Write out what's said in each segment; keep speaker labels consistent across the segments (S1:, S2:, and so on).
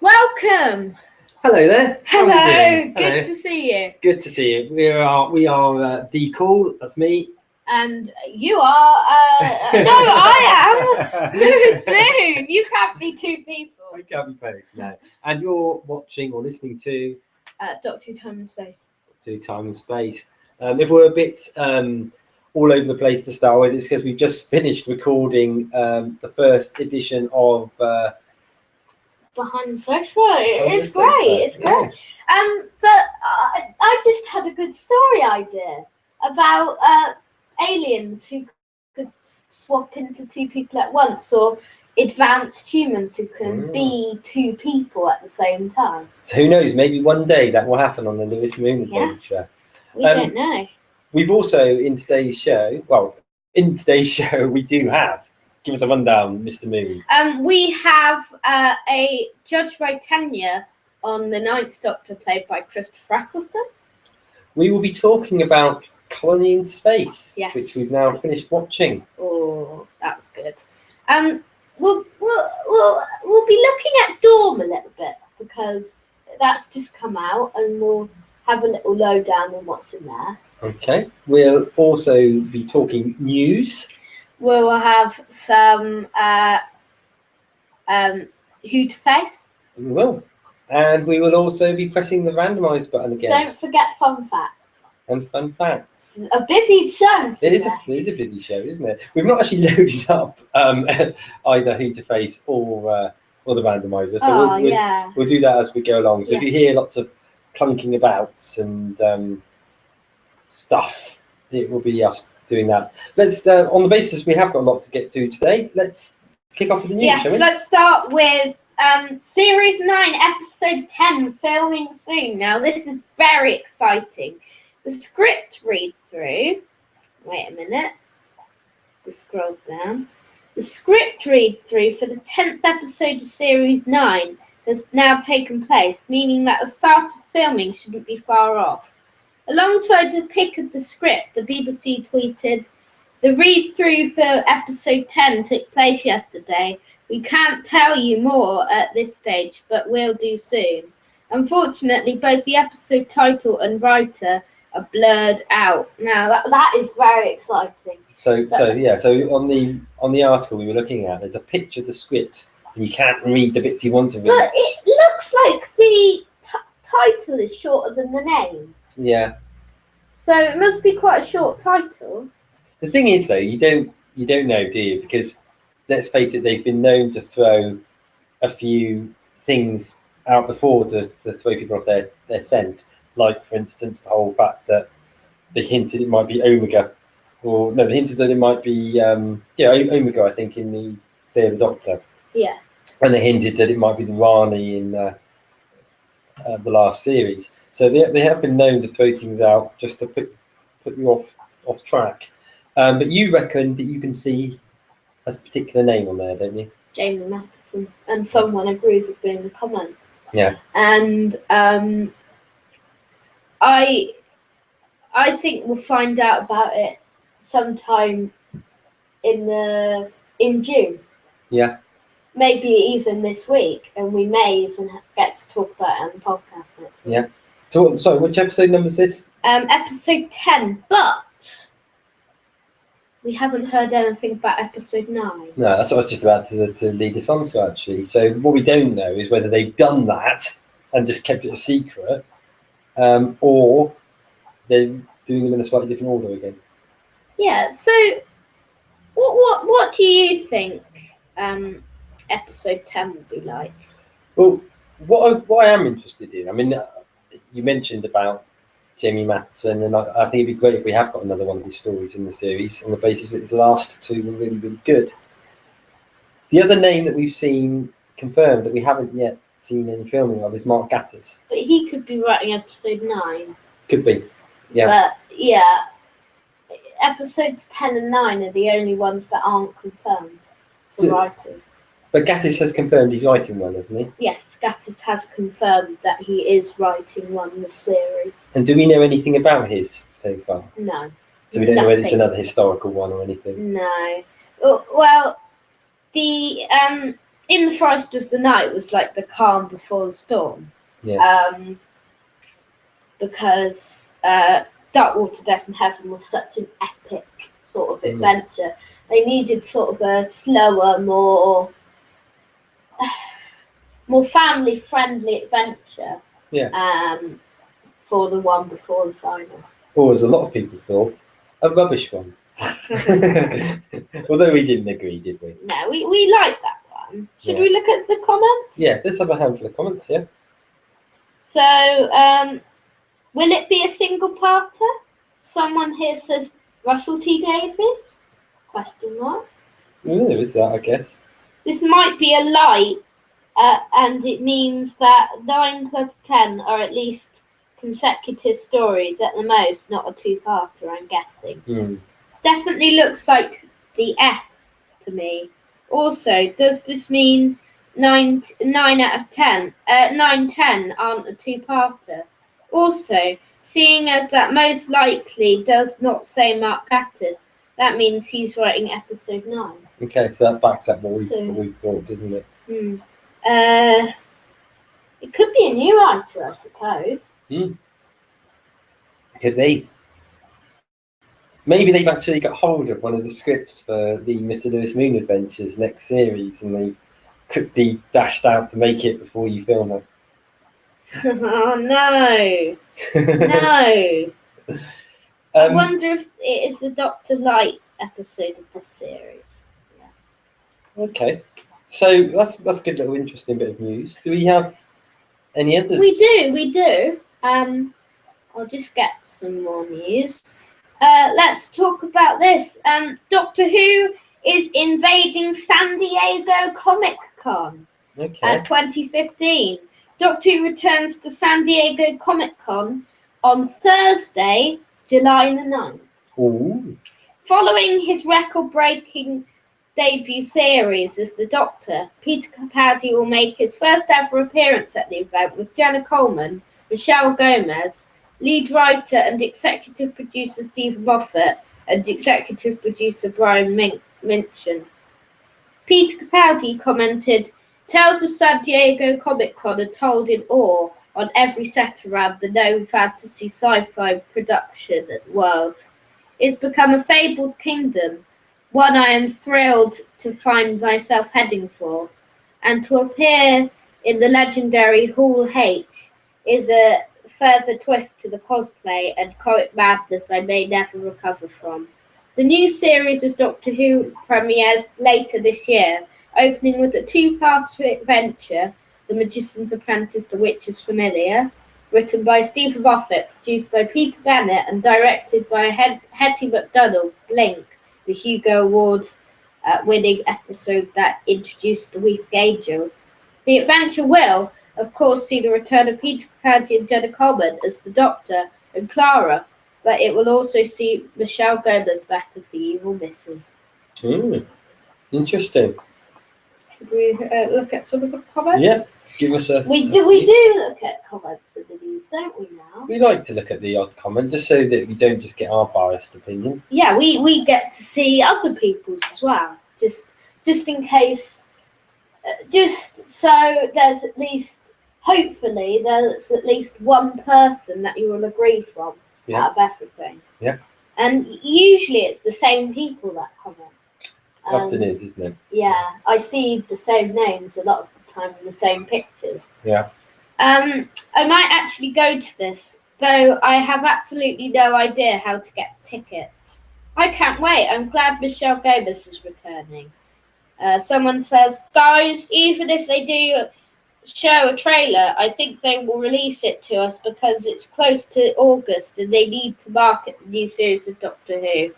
S1: Welcome.
S2: Hello there. How are you doing?
S1: Good to see you.
S2: Good to see you. We are D Cool. That's me.
S1: And you are. No, I am. Lewis Moon. You can't be two people.
S2: I can't be both. No. And you're watching or listening to
S1: Doctor Who Time and Space.
S2: To Time and Space. If we're a bit all over the place to start with, it's because we've just finished recording the first edition of.
S1: Behind the Sofa. It's great. It's great. But I just had a good story idea about aliens who could swap into two people at once, or advanced humans who can be two people at the same time.
S2: So who knows? Maybe one day that will happen on the Lewis Moon adventure.
S1: Yes. We don't know.
S2: We've also in today's show. Well, in today's show, we do have. Give us a rundown, Mr. Moon.
S1: We have a Judge Britannia on the Ninth Doctor, played by Christopher Eccleston.
S2: We will be talking about Colony in Space,
S1: yes,
S2: which we've now finished watching.
S1: Oh, that was good. We'll be looking at Dorm a little bit because that's just come out, and we'll have a little lowdown on what's in there.
S2: Okay. We'll also be talking news.
S1: We'll have some Who to Face.
S2: We will. And we will also be pressing the randomise button again.
S1: Don't forget fun facts.
S2: And fun facts.
S1: A busy show.
S2: It is a busy show, isn't it? We've not actually loaded up either Who to Face or the randomiser. So we'll do that as we go along. So if you hear lots of clunking about and stuff, it will be us doing that. Let's on the basis we have got a lot to get through today, let's kick off with the news.
S1: Yes, let's start with Series 9, Episode 10, filming soon. Now this is very exciting. The script read through. Wait a minute. Just scroll down. The script read through for the 10th episode of Series 9 has now taken place, meaning that the start of filming shouldn't be far off. Alongside the pic of the script, the BBC tweeted, "The read-through for episode 10 took place yesterday. We can't tell you more at this stage, but we'll do soon. Unfortunately, both the episode title and writer are blurred out." Now that is very exciting.
S2: So on the article we were looking at, there's a picture of the script, and you can't read the bits you want to read.
S1: But it looks like the title is shorter than the name.
S2: Yeah.
S1: So it must be quite a short title.
S2: The thing is, though, you don't know, do you? Because let's face it, they've been known to throw a few things out before to throw people off their scent. Like, for instance, the whole fact that they hinted it might be Omega, or no, they hinted that it might be Omega. I think in the Day of the Doctor.
S1: Yeah.
S2: And they hinted that it might be the Rani in the last series. So they have been known to throw things out just to put you off track. But you reckon that you can see a particular name on there, don't you?
S1: Jamie Matheson, and someone agrees with me in the comments.
S2: Yeah.
S1: And I think we'll find out about it sometime in June.
S2: Yeah. Maybe
S1: even this week, and we may even get to talk about it on the podcast next week.
S2: Yeah. So, sorry, which episode number is this?
S1: Episode 10, but we haven't heard anything about episode 9.
S2: No, that's what I was just about to lead us on to, actually. So what we don't know is whether they've done that and just kept it a secret, or they're doing them in a slightly different order again. Yeah,
S1: so what do you think episode 10 will be like?
S2: Well, what I am interested in, I mean, you mentioned about Jamie Matheson, and I think it'd be great if we have got another one of these stories in the series on the basis that the last two were really, really good. The other name that we've seen confirmed that we haven't yet seen any filming of is Mark Gatiss.
S1: But he could be writing episode 9.
S2: Could be, yeah.
S1: But, yeah, episodes 10 and 9 are the only ones that aren't confirmed for writing.
S2: But Gatiss has confirmed he's writing one, hasn't he?
S1: Yes, Gatiss has confirmed that he is writing one this series.
S2: And do we know anything about his so far?
S1: No.
S2: So we don't know whether it's another historical one or anything?
S1: No. Well, the In the Forest of the Night was like the calm before the storm.
S2: Yeah.
S1: Because Darkwater Death in Heaven was such an epic sort of adventure. They needed sort of a slower, more family-friendly adventure.
S2: Yeah.
S1: For the one before the final.
S2: Or as a lot of people thought, a rubbish one. Although we didn't agree, did we?
S1: No, we like that one. Should we look at the comments?
S2: Yeah, let's have a handful of comments, yeah.
S1: So, will it be a single-parter? Someone here says Russell T Davies? Question mark.
S2: Well, there is that, I guess.
S1: This might be a light, and it means that 9 plus 10 are at least consecutive stories at the most, not a two-parter, I'm guessing. Definitely looks like the S to me. Also, does this mean 9 out of 10? 9-10 aren't a two-parter. Also, seeing as that most likely does not say Mark Gatiss, that means he's writing episode 9.
S2: Okay, so that backs up what we thought, doesn't it?
S1: It could be a new writer, I suppose.
S2: Could be. Maybe they've actually got hold of one of the scripts for the Mr. Lewis Moon Adventures next series, and they could be dashed out to make it before you film it.
S1: Oh no! No! I wonder if it is the Dr. Light episode of this series.
S2: Okay, so that's a good little interesting bit of news. Do we have any others?
S1: We do. I'll just get some more news. Let's talk about this. Doctor Who is invading San Diego Comic Con 2015. Doctor Who returns to San Diego Comic Con on Thursday, July the 9th.
S2: Ooh.
S1: Following his record-breaking debut series as the Doctor, Peter Capaldi will make his first ever appearance at the event with Jenna Coleman, Michelle Gomez, lead writer and executive producer Stephen Moffat, and executive producer Brian Minchin. Peter Capaldi commented, "Tales of San Diego Comic Con are told in awe on every set around the known fantasy sci-fi production world. It's become a fabled kingdom, one I am thrilled to find myself heading for, and to appear in the legendary Hall H is a further twist to the cosplay and comic madness I may never recover from." The new series of Doctor Who premieres later this year, opening with a two-part adventure, The Magician's Apprentice, The Witch's Familiar, written by Stephen Moffat, produced by Peter Bennett, and directed by Hetty McDonald, Blink, the Hugo Award winning episode that introduced the Week Angels. The adventure will, of course, see the return of Peter Capaldi and Jenna Coleman as the Doctor and Clara, but it will also see Michelle Gomez back as the evil Missy.
S2: Interesting.
S1: Should we look at some of the comments?
S2: Yes, give us a...
S1: We do look at comments in the news, don't we now?
S2: We like to look at the odd comment, just so that we don't just get our biased opinion.
S1: Yeah, we get to see other people's as well, just in case, just so there's at least, hopefully, there's at least one person that you will agree from out of everything.
S2: Yeah.
S1: And usually it's the same people that comment.
S2: Often is, isn't it?
S1: Yeah, I see the same names a lot of the time in the same pictures.
S2: Yeah.
S1: I might actually go to this, though I have absolutely no idea how to get tickets. I can't wait. I'm glad Michelle Gomez is returning. Someone says, guys, even if they do show a trailer, I think they will release it to us because it's close to August and they need to market the new series of Doctor Who.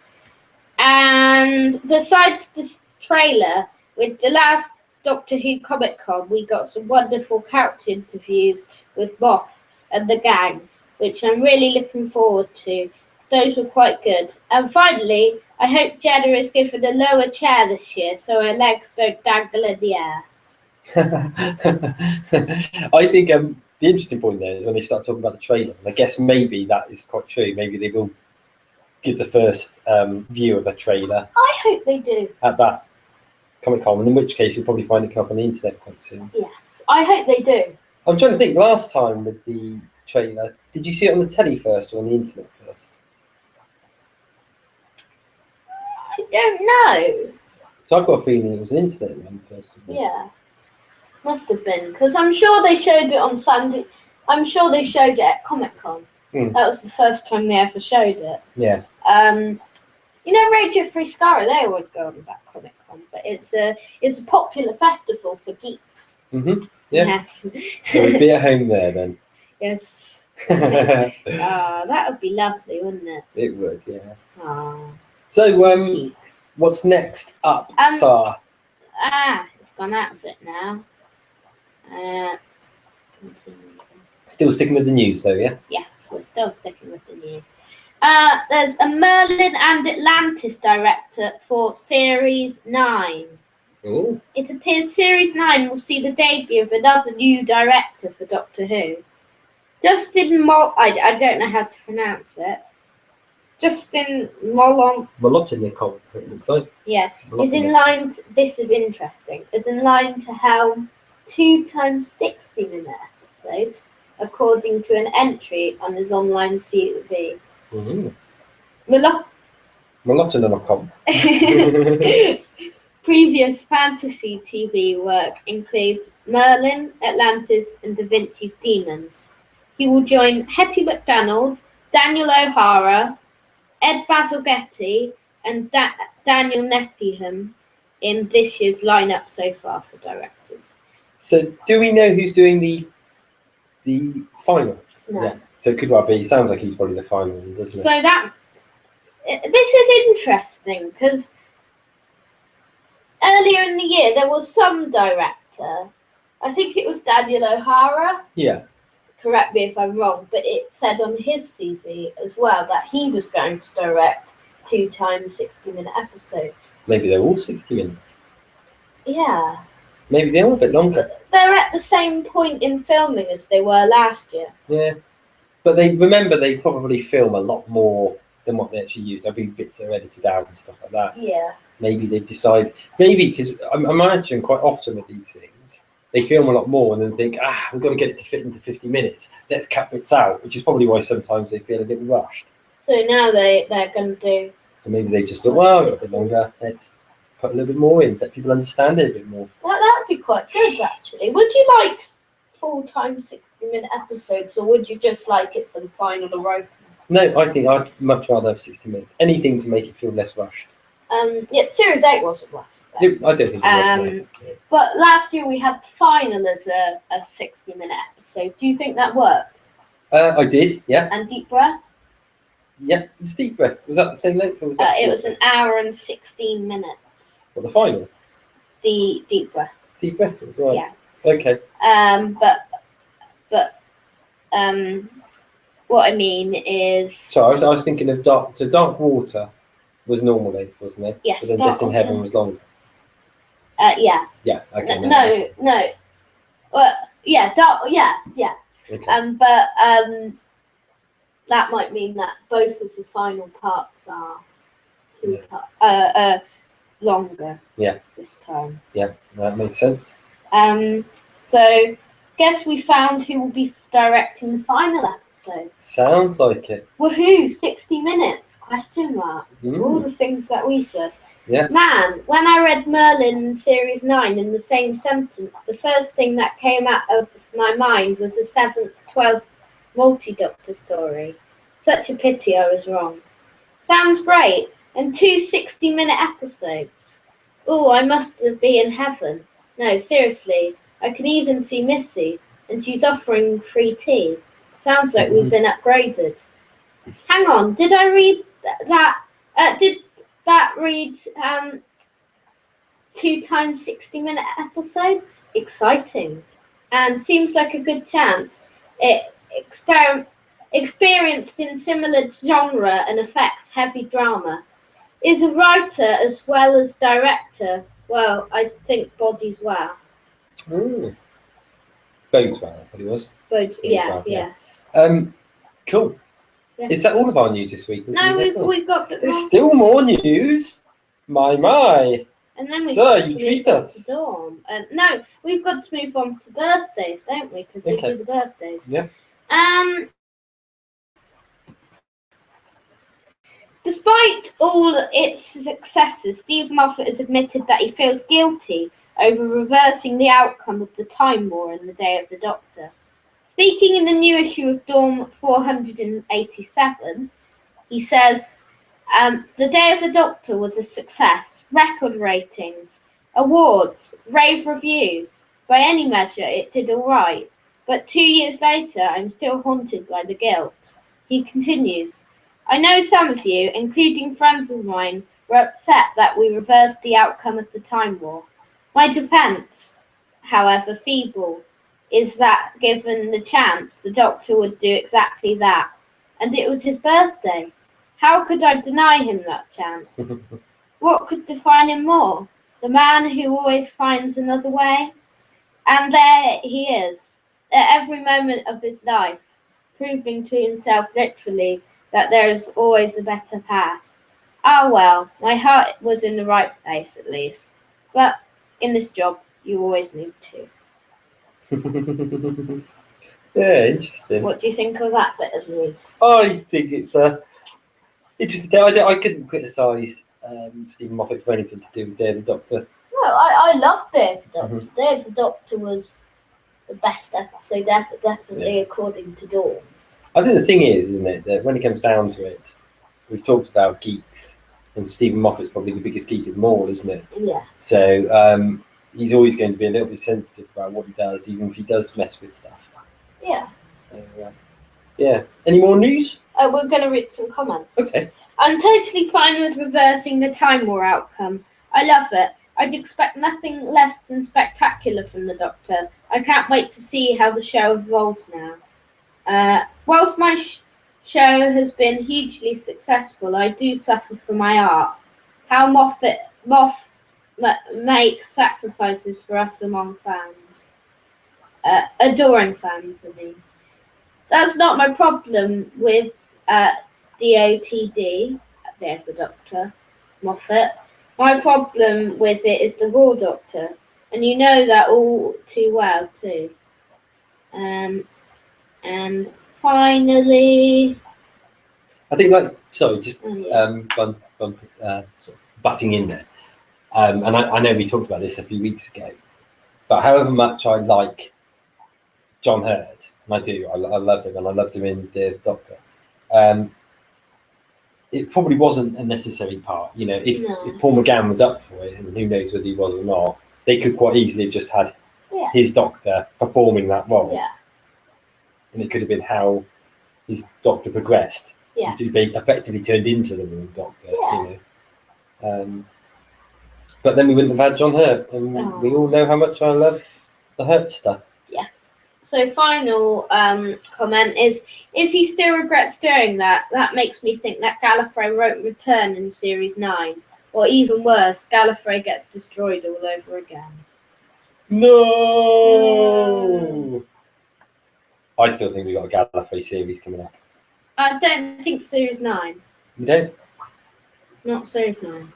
S1: And besides this trailer, with the last Doctor Who Comic Con, we got some wonderful character interviews with Moff and the gang, which I'm really looking forward to. Those were quite good. And finally, I hope Jenna is given a lower chair this year so her legs don't dangle in the air.
S2: I think the interesting point there is when they start talking about the trailer. I guess maybe that is quite true. Maybe they will give the first view of a trailer.
S1: I hope they do.
S2: At that Comic Con, in which case you'll probably find it come up on the internet quite soon.
S1: Yes, I hope they do.
S2: I'm trying to think, last time with the trailer, did you see it on the telly first or on the internet first?
S1: I don't know.
S2: So I've got a feeling it was an internet one first of all.
S1: Yeah, must have been, because I'm sure they showed it on Sunday. I'm sure they showed it at Comic Con.
S2: Mm.
S1: That was the first time they ever showed it.
S2: Yeah.
S1: You know, Radio Free Skara, they always go on about Comic Con, but it's a popular festival for geeks.
S2: Mm-hmm. Yeah.
S1: Yes.
S2: So we'd be at home there then.
S1: Yes.
S2: It
S1: That would be lovely, wouldn't it?
S2: would, yeah.
S1: Oh,
S2: So,
S1: geeks.
S2: what's next up,
S1: Um,
S2: Sar?
S1: It's gone out of it now.
S2: Still sticking with the news, though, yeah?
S1: Yes, we're still sticking with the news. There's a Merlin and Atlantis director for Series 9.
S2: Ooh.
S1: It appears Series 9 will see the debut of another new director for Doctor Who. Justin I don't know how to pronounce it. Justin Molon.
S2: Molotnikov, it looks like.
S1: Yeah, is in line. This is interesting. Is in line to helm 2 times 60-minute episodes, according to an entry on his online CV.
S2: Mm-hmm.
S1: Molo-
S2: Molotnikov.
S1: Previous fantasy TV work includes Merlin, Atlantis, and Da Vinci's Demons. He will join Hetty McDonald, Daniel O'Hara, Ed Bazalgette, and Daniel Nepingham in this year's lineup so far for directors.
S2: So, do we know who's doing the final?
S1: No.
S2: Yeah. So it could well be. It sounds like he's probably the final one, doesn't it?
S1: So this is interesting because earlier in the year there was some director. I think it was Daniel O'Hara.
S2: Yeah.
S1: Correct me if I'm wrong, but it said on his CV as well that he was going to direct 2 times 60-minute episodes.
S2: Maybe they're all 60 minutes.
S1: Yeah.
S2: Maybe they are a bit longer.
S1: They're at the same point in filming as they were last year.
S2: Yeah. But they probably film a lot more than what they actually use. There'll be bits that are edited out and stuff like that.
S1: Yeah.
S2: Maybe they decide, because I imagine quite often with these things, they film a lot more and then think, we've got to get it to fit into 50 minutes. Let's cut bits out, which is probably why sometimes they feel a bit rushed.
S1: So now they're going to do...
S2: So maybe they just thought, well, a bit longer, let's put a little bit more in, let people understand it a bit more.
S1: That would be quite good, actually. Would you like full-time 60-minute episodes, or would you just like it for the final opener?
S2: No, I think I'd much rather have 60 minutes. Anything to make it feel less rushed.
S1: Yeah, Series 8 wasn't rushed.
S2: I don't think it was.
S1: But last year we had the final as a 60-minute episode. Do you think that worked?
S2: I did, yeah.
S1: And Deep Breath?
S2: Yeah, it's Deep Breath. Was that the same length? Or was that
S1: It was an hour and 16 minutes.
S2: What, the final?
S1: The Deep Breath.
S2: Deep Breath was, right.
S1: Yeah.
S2: Okay.
S1: But what I mean is...
S2: So I was thinking of Dark Water was normal length, wasn't it?
S1: Yes,
S2: But then
S1: Dark
S2: Death in
S1: Water.
S2: Heaven was longer.
S1: Yeah.
S2: Yeah, okay.
S1: No. Well, yeah, yeah.
S2: Okay.
S1: But that might mean that both of the final parts are longer.
S2: Yeah.
S1: This time.
S2: Yeah, that makes sense.
S1: So guess we found who will be directing the final episode.
S2: Sounds like it.
S1: Woohoo! 60 minutes? Question mark.
S2: Mm.
S1: All the things that we said.
S2: Yeah.
S1: Man, when I read Merlin Series 9 in the same sentence, the first thing that came out of my mind was the 7th, 12th multi-doctor story. Such a pity I was wrong. Sounds great. And 2 60-minute episodes. Oh, I must be in heaven. No, seriously. I can even see Missy, and she's offering free tea. Sounds like we've been upgraded. Hang on, did I read that? Did that read 2 times 60-minute episodes? Exciting. And seems like a good chance. It experienced in similar genre and effects heavy drama. Is a writer as well as director. Well, I think bodies well.
S2: Ooh. Bodes well, I thought he was.
S1: Bodes, yeah.
S2: Cool.
S1: Yeah.
S2: Is that all of our news this week?
S1: No, we've got...
S2: There's still more news. My.
S1: And then we
S2: So, you treat us.
S1: Dawn. No, we've got to move on to birthdays, don't we? Because we do the birthdays.
S2: Yeah.
S1: Despite all its successes, Steve Moffat has admitted that he feels guilty over reversing the outcome of the Time War in The Day of the Doctor. Speaking in the new issue of Dawn 487, he says, The Day of the Doctor was a success. Record ratings, awards, rave reviews. By any measure, it did all right. But 2 years later, I'm still haunted by the guilt. He continues, I know some of you, including friends of mine, were upset that we reversed the outcome of the Time War. My defence, however feeble, is that given the chance, the Doctor would do exactly that. And it was his birthday. How could I deny him that chance? What could define him more? The man who always finds another way? And there he is, at every moment of his life, proving to himself literally that there is always a better path. Ah well, my heart was in the right place at least. But in this job, you always need to.
S2: Yeah, interesting.
S1: What do you think of that bit of news?
S2: I think it's interesting. I couldn't criticise Stephen Moffat for anything to do with Day of the Doctor.
S1: No, I loved Day of the Doctor. Day of the Doctor was the best episode ever, definitely according to Dawn.
S2: I think the thing is, isn't it, that when it comes down to it, we've talked about geeks, and Stephen Moffat's probably the biggest geek of them all, isn't it?
S1: Yeah.
S2: So he's always going to be a little bit sensitive about what he does, even if he does mess with stuff.
S1: Yeah.
S2: Yeah. Any more news?
S1: We're going to read some comments.
S2: Okay.
S1: I'm totally fine with reversing the Time War outcome. I love it. I'd expect nothing less than spectacular from the Doctor. I can't wait to see how the show evolves now. Whilst my show has been hugely successful, I do suffer for my art. How Moffat makes sacrifices for us among fans. Adoring fans, I mean. That's not my problem with DOTD. There's the Doctor, Moffat. My problem with it is the Raw Doctor, and you know that all too well too. And finally,
S2: I think sort of butting in there. And I know we talked about this a few weeks ago, but however much I like John Hurt, and I do, I love him, and I loved him in The Doctor. It probably wasn't a necessary part. You know, if Paul McGann was up for it, and who knows whether he was or not, they could quite easily have just had his Doctor performing that role.
S1: Yeah.
S2: And it could have been how his Doctor progressed.
S1: Yeah.
S2: He effectively turned into the real Doctor.
S1: Yeah.
S2: You know. But then we wouldn't have had John Hurt, and we all know how much I love the Hurt stuff.
S1: Yes. So final comment is, if he still regrets doing that, that makes me think that Gallifrey won't return in Series 9. Or even worse, Gallifrey gets destroyed all over again.
S2: No! I still think we've got a Gallifrey series coming up.
S1: I don't think Series 9.
S2: You don't?
S1: Not Series 9.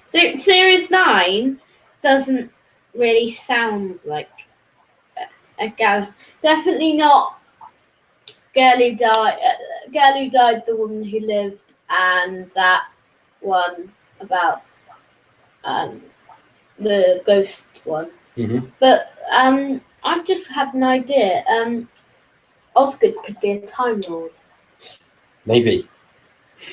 S1: So Series 9 doesn't really sound like a Gallifrey. Definitely not Girl Who Died, The Woman Who Lived, and that one about the ghost one.
S2: Mm-hmm.
S1: But I've just had an idea. Osgood could be a Time Lord.
S2: Maybe.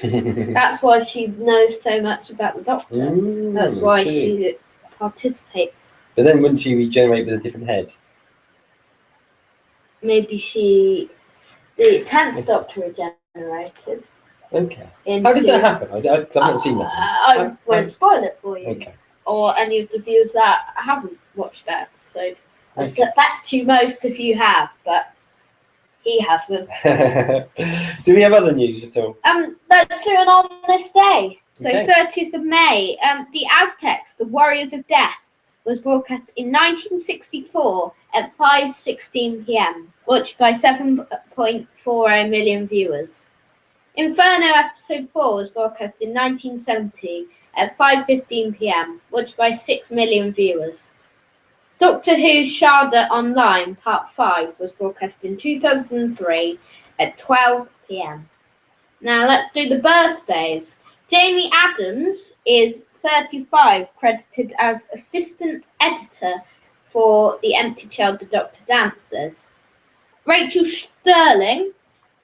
S1: That's why she knows so much about the Doctor. That's why she participates.
S2: But then wouldn't she regenerate with a different head?
S1: Maybe the 10th Doctor regenerated.
S2: Okay. How did that happen? I've not seen that.
S1: I won't spoil it for you.
S2: Okay.
S1: Or any of the viewers that haven't watched that episode. I suspect you most if you have, but he hasn't.
S2: Do we have other news at all?
S1: Let's do it on this day. So
S2: Okay.
S1: 30th of May, the Aztecs, the Warriors of Death, was broadcast in 1964 at 5:16 p.m, watched by 7.40 million viewers. Inferno episode 4 was broadcast in 1970 at 5:15 p.m., watched by 6 million viewers. Doctor Who's Sharda Online Part 5 was broadcast in 2003 at 12 p.m. Now let's do the birthdays. Jamie Adams is 35, credited as assistant editor for The Empty Child, The Doctor Dancers. Rachel Sterling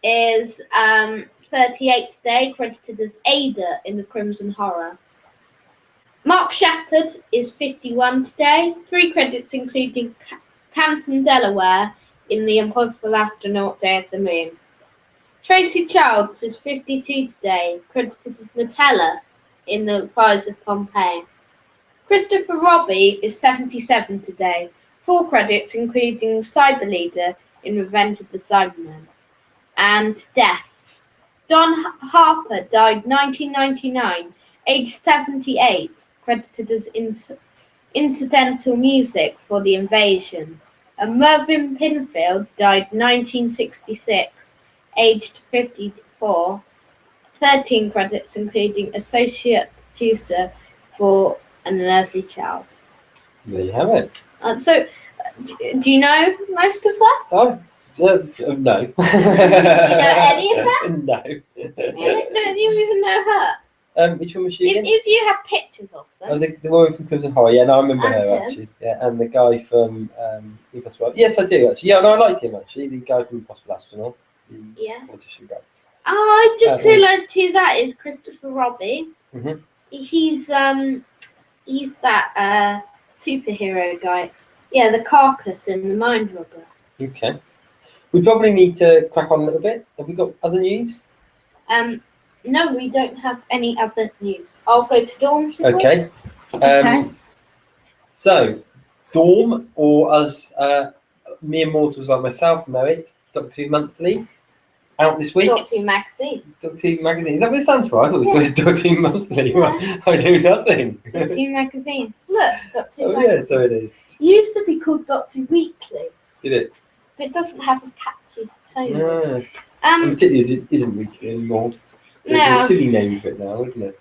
S1: is 38 today, credited as Ada in The Crimson Horror. Mark Sheppard is 51 today, 3 credits including Canton, Delaware in The Impossible Astronaut Day of the Moon. Tracy Childs is 52 today, credited as Nutella in The Fires of Pompeii. Christopher Robbie is 77 today, 4 credits including Cyber Leader in Revenge of the Cybermen. And deaths. Don Harper died 1999, aged 78, credited as incidental music for The Invasion. And Mervyn Pinfield died 1966, aged 54, 13 credits including associate producer for An Unearthly Child.
S2: There you have it.
S1: Do you know most of that?
S2: Oh, no.
S1: Do you know any of that?
S2: No.
S1: Don't you even know her?
S2: Which one was she again?
S1: If you have pictures of them.
S2: Oh, the woman from Crimson Horror. Yeah, no, I remember
S1: And
S2: her
S1: him.
S2: actually. Yeah, and the guy from Impossible. Yes, I do actually. Yeah, no, I liked him actually. The guy from Impossible Astronaut.
S1: Yeah.
S2: What's his guy?
S1: Oh, I just realised who that is. Christopher Robbie.
S2: Mhm.
S1: He's that superhero guy. Yeah, the Carcass in The Mind Robber.
S2: Okay. We probably need to crack on a little bit. Have we got other news?
S1: No, we don't have any other news. I'll go to Dawn.
S2: Okay.
S1: Okay.
S2: So, Dawn, or as mere mortals like myself know it, Doctor Who Monthly, out this week.
S1: Doctor Who magazine.
S2: Doctor Who Magazine. Is that what it stands for? I thought it was Doctor Who Monthly.
S1: Yeah.
S2: I do nothing.
S1: Doctor Who magazine. Look, Doctor Who
S2: Oh
S1: magazine.
S2: yeah, so it is.
S1: It used to be called Doctor Weekly,
S2: Did it?
S1: but it doesn't have as catchy tones.
S2: No. And particularly it isn't weekly anymore. So
S1: No.
S2: It's a silly name for it now, isn't it?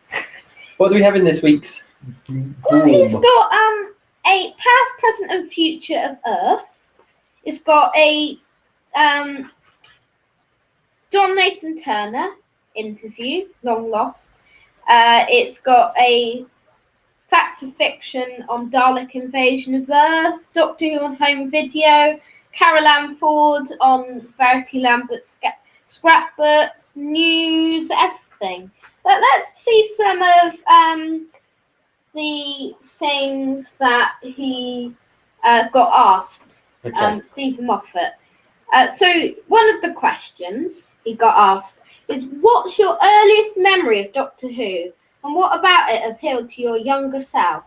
S2: What do we have in this week's
S1: Well, it's
S2: Boom?
S1: got a past, present, and future of Earth. It's got a John Nathan Turner interview, long lost. It's got a fact or fiction on Dalek invasion of Earth, Doctor Who on home video, Carol Ann Ford on Verity Lambert's scrapbooks, news, everything. But let's see some of the things that he got asked,
S2: Okay.
S1: Stephen Moffat. So one of the questions he got asked is, what's your earliest memory of Doctor Who, and what about it appealed to your younger self?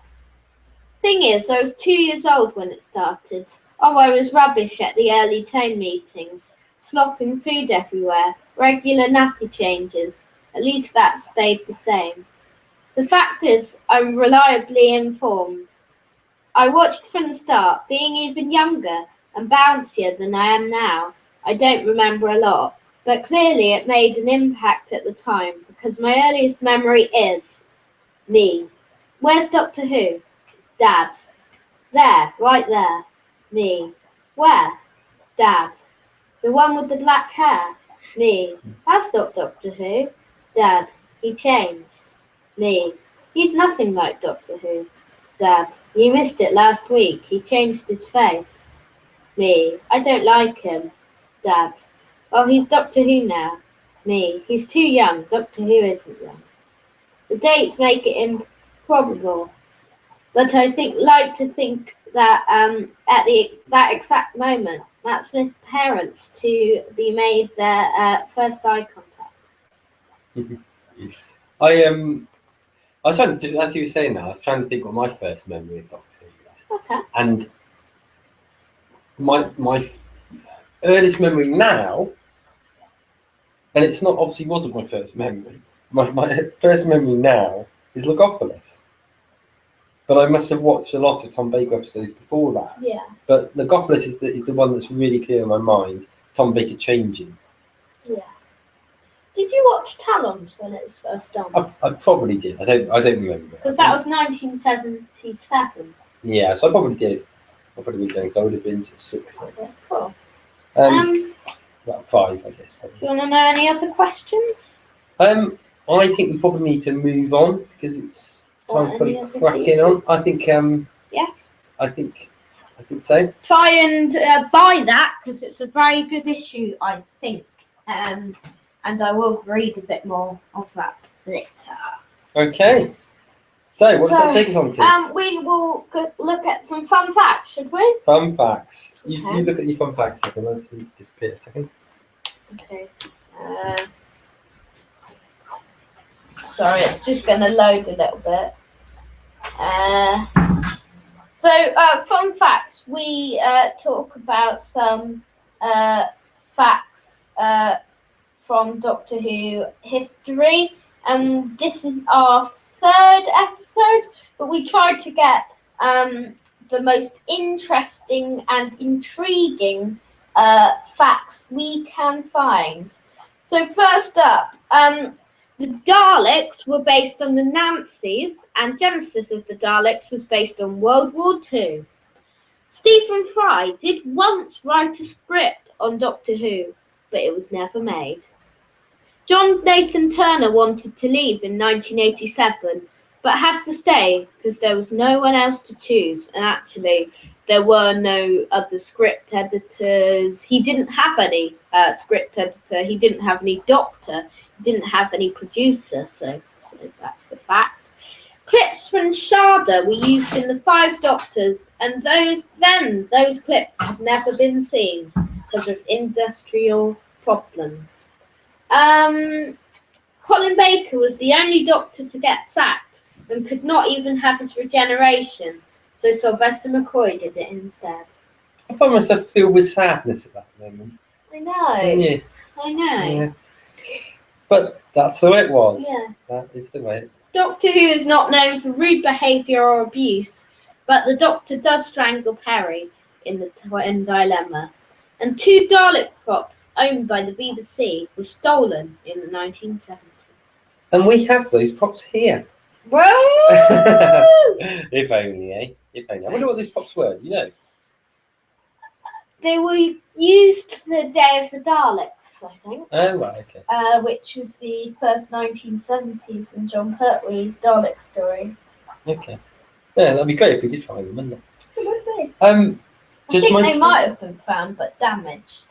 S1: Thing is, I was 2 years old when it started. Oh, I was rubbish at the early tone meetings, slopping food everywhere, regular nappy changes. At least that stayed the same. The fact is, I'm reliably informed. I watched from the start, being even younger and bouncier than I am now. I don't remember a lot, but clearly it made an impact at the time, because my earliest memory is me. Where's Doctor Who? Dad. There, right there. Me. Where? Dad. The one with the black hair? Me. That's not Doctor Who. Dad. He changed. Me. He's nothing like Doctor Who. Dad. You missed it last week. He changed his face. Me. I don't like him. Dad. Oh, he's Doctor Who now. Me. He's too young. Doctor Who isn't young. The dates make it improbable, but I like to think that at that exact moment, that's his parents to be made their first eye contact.
S2: I was trying to, just as you were saying that, I was trying to think what my first memory of Doctor Who was.
S1: Okay.
S2: And my earliest memory now, and it's not, obviously wasn't my first memory. My first memory now is Logopolis. But I must have watched a lot of Tom Baker episodes before that.
S1: Yeah.
S2: But Logopolis is the one that's really clear in my mind. Tom Baker changing.
S1: Yeah. Did you watch Talons when it was first on?
S2: I probably did. I don't remember.
S1: Because that was 1977.
S2: Yeah, so I probably did. I probably did because I would have been sort of 6 then.
S1: Yeah, cool.
S2: Well, 5, I guess.
S1: Do
S2: Probably.
S1: you want to know any other questions?
S2: I think we probably need to move on because it's time to put
S1: Any
S2: it
S1: other
S2: cracking on.
S1: features?
S2: I think
S1: Yes.
S2: I think so.
S1: Try and buy that because it's a very good issue, I think. And I will read a bit more of that later.
S2: Okay. So what does that take us on to?
S1: We will look at some fun facts, should we?
S2: Fun facts.
S1: Okay.
S2: You look at your fun facts a second. I'll just disappear a second.
S1: Okay. Sorry, it's just going to load a little bit. Fun facts. We talk about some facts from Doctor Who history, and this is our 3rd episode, but we tried to get the most interesting and intriguing facts we can find. So first up, the Daleks were based on the Nazis, and Genesis of the Daleks was based on World War II. Stephen Fry did once write a script on Doctor Who, but it was never made. John Nathan Turner wanted to leave in 1987, but had to stay because there was no one else to choose, and actually there were no other script editors. He didn't have any script editor, he didn't have any doctor, he didn't have any producer, so that's a fact. Clips from Shada were used in the 5 Doctors, and those clips have never been seen because of industrial problems. Colin Baker was the only Doctor to get sacked and could not even have his regeneration, so Sylvester McCoy did it instead.
S2: I find myself filled with sadness at that moment.
S1: I know.
S2: Yeah.
S1: I know.
S2: Yeah. But that's the way it was.
S1: Yeah.
S2: That is the way.
S1: Doctor Who is not known for rude behaviour or abuse, but the Doctor does strangle Perry in the Twin Dilemma. And 2 Dalek props owned by the BBC were stolen in the 1970s.
S2: And we have those props here.
S1: Whoa!
S2: If only, eh? If only. I wonder what these props were, you know?
S1: They were used for the Day of the Daleks, I think.
S2: Oh, right, okay.
S1: Which was the first 1970s and John Pertwee Dalek story.
S2: Okay. Yeah, that'd be great if we did find them, wouldn't it?
S1: It would be. I
S2: Judge
S1: think
S2: my
S1: they might have been found, but damaged.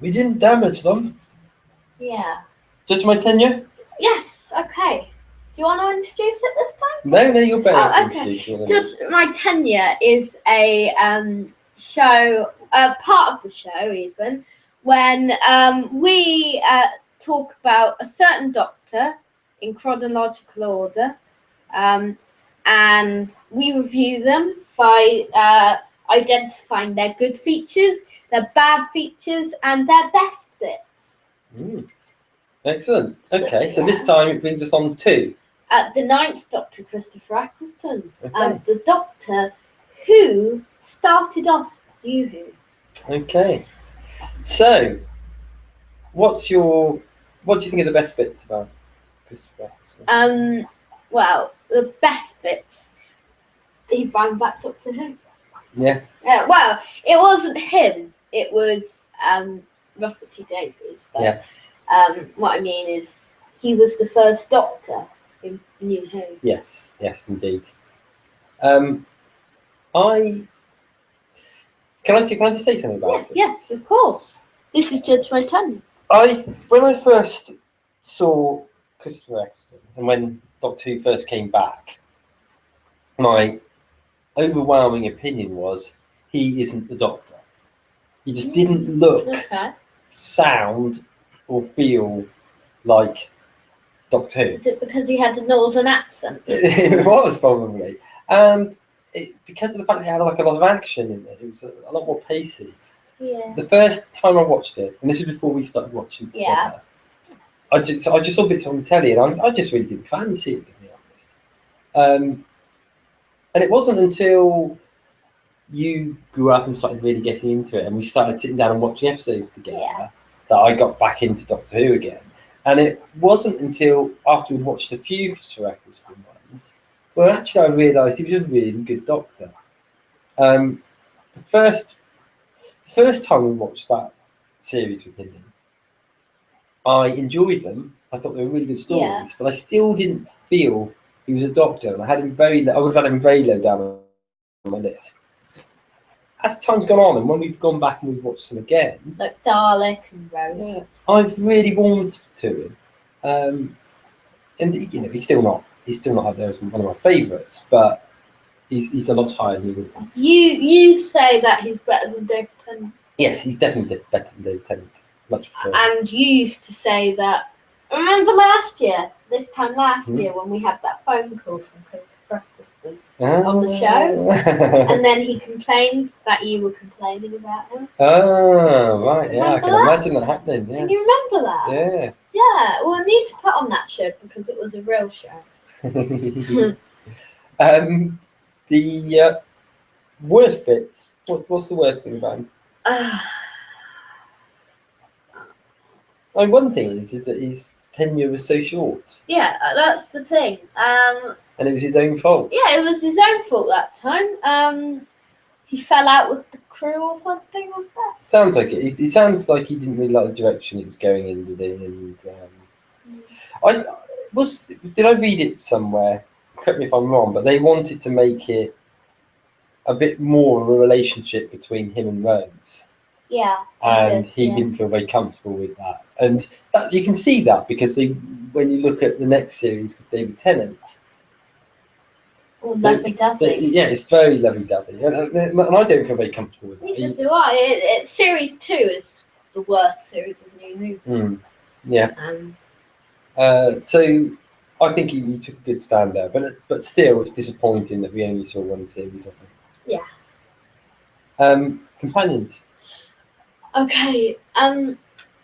S2: We didn't damage them.
S1: Yeah.
S2: Judge my tenure?
S1: Yes, okay. Do you want to introduce it this time?
S2: No, you're better to
S1: Oh, okay.
S2: introduce it.
S1: Judge My Tenure is a show, part of the show even, when we talk about a certain Doctor in chronological order, and we review them by identifying their good features, their bad features, and their best bits.
S2: Excellent. Okay, so
S1: yeah.
S2: this time it brings us on to
S1: The 9th Doctor, Christopher Eccleston,
S2: Okay.
S1: the Doctor who started off New Who.
S2: Okay. So, what do you think are the best bits about Christopher Eccleston?
S1: Well, the best bits, he brought back Doctor Who.
S2: Yeah.
S1: Well, it wasn't him. It was Russell T Davies. But,
S2: Yeah.
S1: what I mean is, he was the first Doctor in New Who.
S2: Yes, indeed. Can I just say something about it?
S1: Yes, of course. This is Judge My Tenure.
S2: When I first saw Christopher Eccleston and when Doctor Who first came back, my overwhelming opinion was he isn't the Doctor. He just didn't look,
S1: Okay.
S2: sound, or feel like Doctor Who.
S1: Is it because he had a northern accent?
S2: It was probably, and because of the fact that it had like a lot of action in it, it was a lot more pacey.
S1: Yeah.
S2: The first time I watched it, and this is before we started watching together,
S1: Yeah.
S2: I just saw bits on the telly, and I just really didn't fancy it, to be honest. And it wasn't until you grew up and started really getting into it, and we started sitting down and watching episodes together,
S1: Yeah.
S2: that I got back into Doctor Who again. And it wasn't until after we'd watched a few Sir Eccleston ones where actually I realised he was a really good Doctor. The first time we watched that series with him, I enjoyed them. I thought they were really good stories,
S1: Yeah.
S2: but I still didn't feel he was a Doctor, and I had him I would have had him very low down on my list. As time's gone on, and when we've gone back and we've watched them again,
S1: Like Dalek and Rose.
S2: I've really warmed to him. And you know, he's still not up there as one of my favourites, but he's a lot higher than he would be.
S1: You say that he's better than David Tennant.
S2: Yes, he's definitely better than David Tennant. Much prefer.
S1: And you used to say that. Remember this time last year when we had that phone call from Christopher Eccleston on the show, and then he complained that you were complaining about him.
S2: Oh, right, yeah, I
S1: Remember
S2: can
S1: that?
S2: imagine that happening.
S1: Can you remember that?
S2: Yeah.
S1: Yeah. Well, I need to put on that show because it was a real show.
S2: The worst bits. What's the worst thing about him? Like, one thing is that his tenure was so short,
S1: Yeah, that's the thing.
S2: and it was his own fault.
S1: Yeah, it was his own fault that time. He fell out with the crew or something, was that?
S2: Sounds like it. It sounds like he didn't really like the direction it was going in, did he? And did I read it somewhere? Correct me if I'm wrong, but they wanted to make it a bit more of a relationship between him and Rose.
S1: Yeah.
S2: And he didn't feel very comfortable with that. And that, you can see that because when you look at the next series with David Tennant,
S1: Lovey-dovey.
S2: yeah, it's very lovey-dovey. And I don't feel very comfortable with that.
S1: Neither do I. Series 2 is the worst series of New Who.
S2: Yeah. So I think he took a good stand there. But still, it's disappointing that we only saw one series of him.
S1: Yeah.
S2: Companions.
S1: Okay,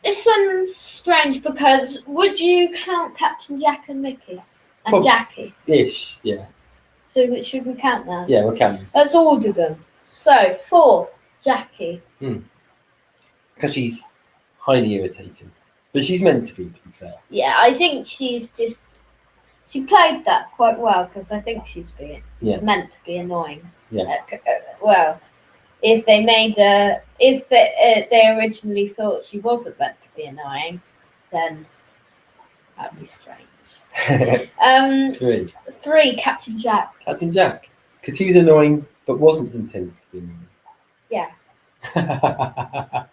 S1: this one's strange because would you count Captain Jack and Mickey and Jackie?
S2: Ish, yeah.
S1: So should we count that?
S2: Yeah, we can.
S1: Let's order them. So 4, Jackie.
S2: Because she's highly irritating, but she's meant to be fair.
S1: Yeah, I think she played that quite well because I think she's meant to be annoying.
S2: Yeah.
S1: Well. If they made if they originally thought she wasn't meant to be annoying, then that'd be strange. 3, Captain Jack.
S2: Captain Jack, because he was annoying but wasn't intended to be
S1: Yeah.
S2: annoying.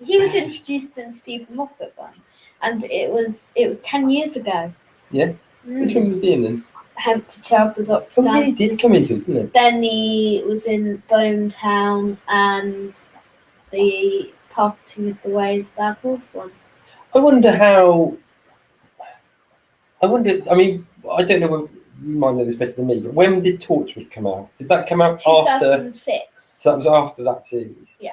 S1: He was introduced in the Stephen Moffat one, and it was 10 years ago.
S2: Yeah. Which one was he in then?
S1: Empty Child, the Doctor.
S2: Oh, yeah, he did come into it, didn't he?
S1: Then he was in Boomtown and the Parting of the Ways Bad Wolf one.
S2: I wonder. I mean, I don't know. You might know this better than me. But when did Torchwood come out? Did that come out
S1: 2006.
S2: after? So that was after that series.
S1: Yeah.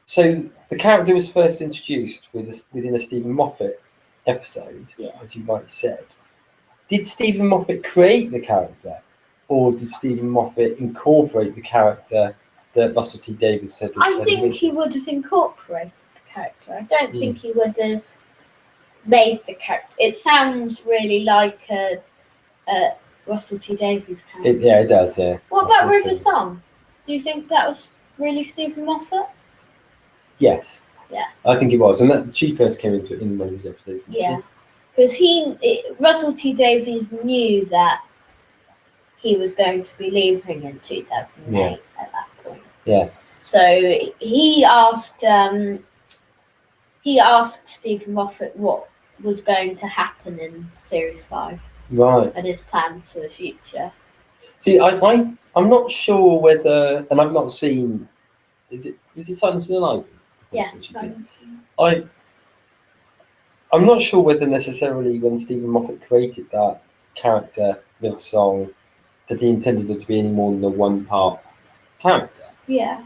S2: So the character was first introduced within a Stephen Moffat episode, as you might have said. Did Stephen Moffat create the character, or did Stephen Moffat incorporate the character that Russell T Davies said?
S1: I think he would have incorporated the character. I don't think he would have made the character. It sounds really like a Russell T Davies character.
S2: Yeah, it does. Yeah.
S1: What about River Song? Do you think that was really Stephen Moffat?
S2: Yes.
S1: Yeah.
S2: I think it was, and she first came into it in one of his episodes.
S1: Yeah. Because Russell T Davies knew that he was going to be leaving in 2008 at that point.
S2: Yeah.
S1: So he asked Stephen Moffat what was going to happen in Series 5.
S2: Right.
S1: And his plans for the future.
S2: See, I'm not sure whether, and I've not seen. Is it Silence in the Night?
S1: Yes.
S2: I'm not sure whether necessarily when Stephen Moffat created that character, River Song, that he intended it to be any more than a one-part character.
S1: Yeah.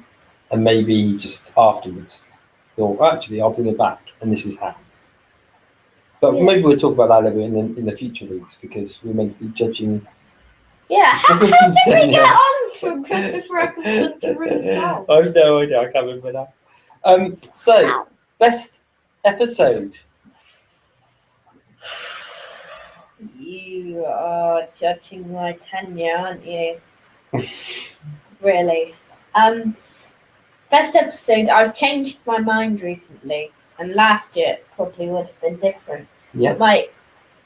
S2: And maybe just afterwards thought, actually, I'll bring it back, and this is how. But maybe we'll talk about that a little in the future weeks because we're meant to be judging.
S1: Yeah. How did we get on from Christopher Eccleston to River Song?
S2: Oh no, I can't remember that. So best episode.
S1: You are judging my tenure, aren't you? Really. Best episode. I've changed my mind recently, and last year it probably would have been different.
S2: Yeah.
S1: But my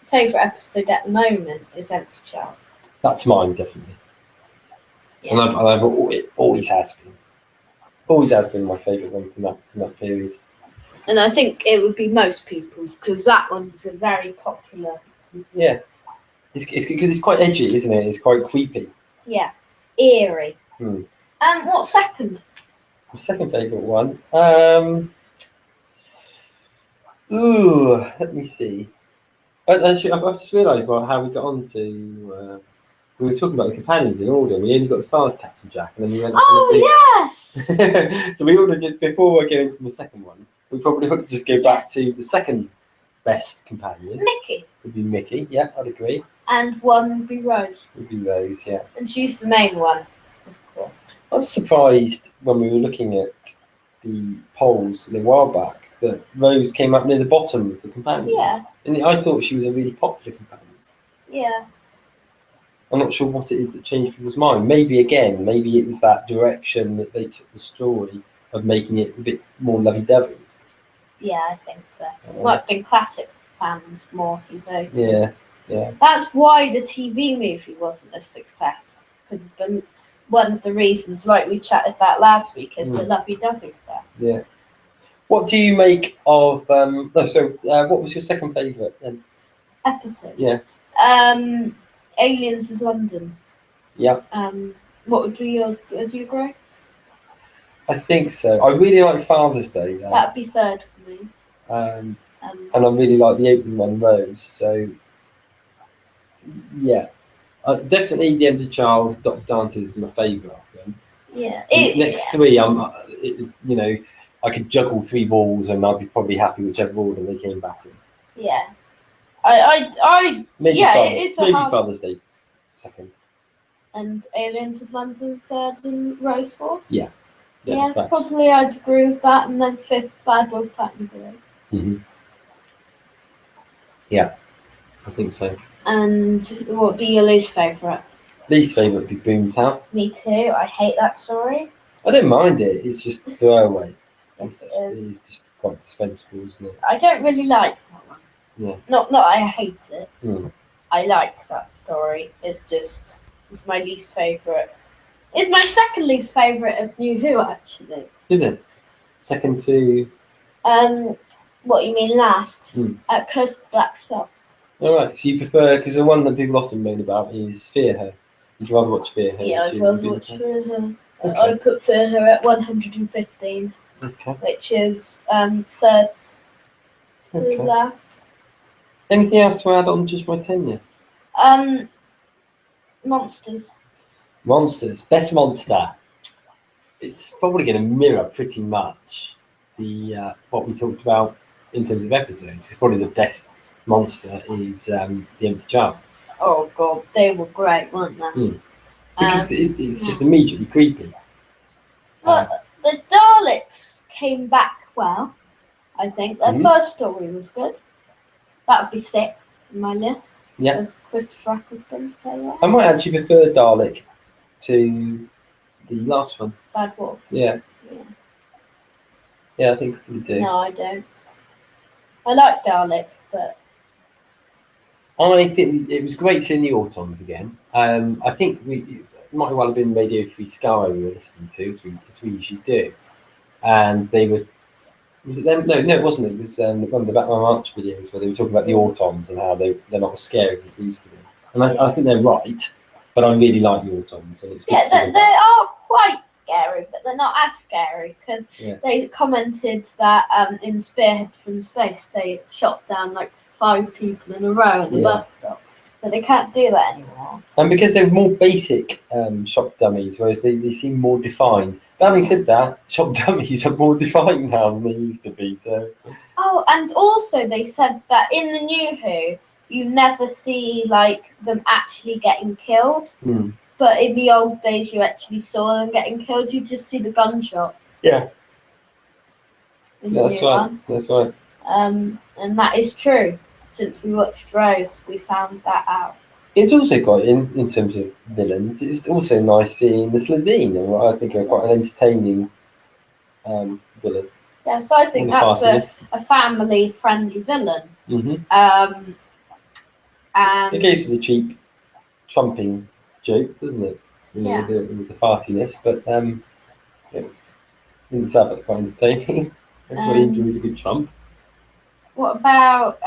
S1: favourite episode at the moment is Empty Child.
S2: That's mine, definitely.
S1: Yeah.
S2: And it always has been. Always has been my favourite one from that period.
S1: And I think it would be most people's, because that one's a very popular.
S2: Yeah. It's because it's quite edgy, isn't it? It's quite creepy.
S1: Yeah. Eerie.
S2: Hmm.
S1: What's second?
S2: My second favourite one. Let me see. I've just realised how we got on to. We were talking about the companions in order. We only got as far as Captain Jack, and then we went.
S1: Yes.
S2: So we ought to just, before we go into the second one, we probably ought to just go back to the second best companion.
S1: Mickey.
S2: Would be Mickey. Yeah, I'd agree.
S1: And one would be Rose.
S2: Would be Rose. Yeah.
S1: And she's the main one, of course.
S2: I was surprised when we were looking at the polls a while back that Rose came up near the bottom of the companion.
S1: Yeah.
S2: And I thought she was a really popular companion.
S1: Yeah.
S2: I'm not sure what it is that changed people's mind. Maybe it was that direction that they took the story of making it a bit more lovey-dovey.
S1: Yeah, I think so. Might have been classic fans more, if you know.
S2: Yeah, yeah.
S1: That's why the TV movie wasn't a success. Because one of the reasons, like we chatted about last week, is the lovey-dovey stuff.
S2: Yeah. What do you make of? What was your second favourite then?
S1: Episode.
S2: Yeah.
S1: Aliens of London.
S2: Yeah.
S1: What would be yours? Do you agree?
S2: I think so. I really like Father's Day.
S1: That'd be third for me.
S2: And I really like the opening one, Rose. So yeah, definitely The Empty Child, Dr. Dances is my favourite of them.
S1: Yeah.
S2: Next three, I could juggle three balls and I'd be probably happy whichever order they came back in.
S1: Yeah. It's a hard...
S2: Father's Day second.
S1: And Aliens of London third and Rose fourth?
S2: Yeah,
S1: probably I'd agree with that, and then fifth, Bad Boy Platinum Blue.
S2: Mm-hmm. Yeah, I think so.
S1: And what would be your least favourite?
S2: Least favourite would be Boomtown.
S1: Me too, I hate that story.
S2: I don't mind it, it's just throwaway.
S1: Yes, it is.
S2: It's just quite dispensable, isn't it?
S1: I don't really like that one.
S2: Yeah.
S1: Not I hate it.
S2: Mm.
S1: I like that story. It's my least favourite. It's my second least favourite of New Who, actually.
S2: Is it? Second to...
S1: What you mean last? Curse of the Black Spot.
S2: Alright, so you prefer... Because the one that people often moan about is Fear Her. Would you rather watch Fear Her?
S1: Yeah, I'd rather watch Fear Her.
S2: Okay.
S1: I'd put Fear Her at 115.
S2: Okay.
S1: Which is third to last.
S2: Anything else to add on just my tenure?
S1: Monsters.
S2: Monsters. Best monster. It's probably going to mirror pretty much the what we talked about in terms of episodes. It's probably the best monster is The Empty Child.
S1: Oh god, they were great, weren't they?
S2: Because it's just immediately creepy.
S1: But the Daleks came back well, I think. Their first story was good. That would be sixth in my list.
S2: Yeah.
S1: Christopher Eccleston.
S2: I might actually prefer Dalek to the last one.
S1: Bad Wolf.
S2: Yeah. Yeah, I think we do.
S1: No, I don't. I like Dalek, but
S2: I think it was great seeing the Autons again. I think it might well have been Radio Free Sky we were listening to, as we usually do. And they were... Was it them? No, it wasn't. It was one of the Batman March videos where they were talking about the Autons and how they're not as scary as they used to be. And I think they're right, but I really like the Autons. And it's good
S1: they are quite scary, but they're not as scary because they commented that in Spearhead from Space they shot down like 5 people in a row at the bus stop. But they can't do that anymore.
S2: And because they're more basic shock dummies, whereas they seem more defined. But having said that, shock dummies are more defined now than they used to be. So.
S1: Oh, and also they said that in the New Who, you never see like them actually getting killed. But in the old days, you actually saw them getting killed. You just see the gunshot.
S2: Yeah. That's right. That's right.
S1: And that is true. since we watched Rose, we found that out.
S2: It's also quite, in terms of villains, it's also nice seeing the Slitheen, and I think are quite an entertaining villain.
S1: Yeah, so I think that's a family-friendly villain.
S2: Mm-hmm.
S1: And
S2: It goes for the cheap trumping joke, doesn't it? You know,
S1: Yeah.
S2: with the fartiness, but it's in itself it's quite entertaining. Everybody enjoys a good trump.
S1: What about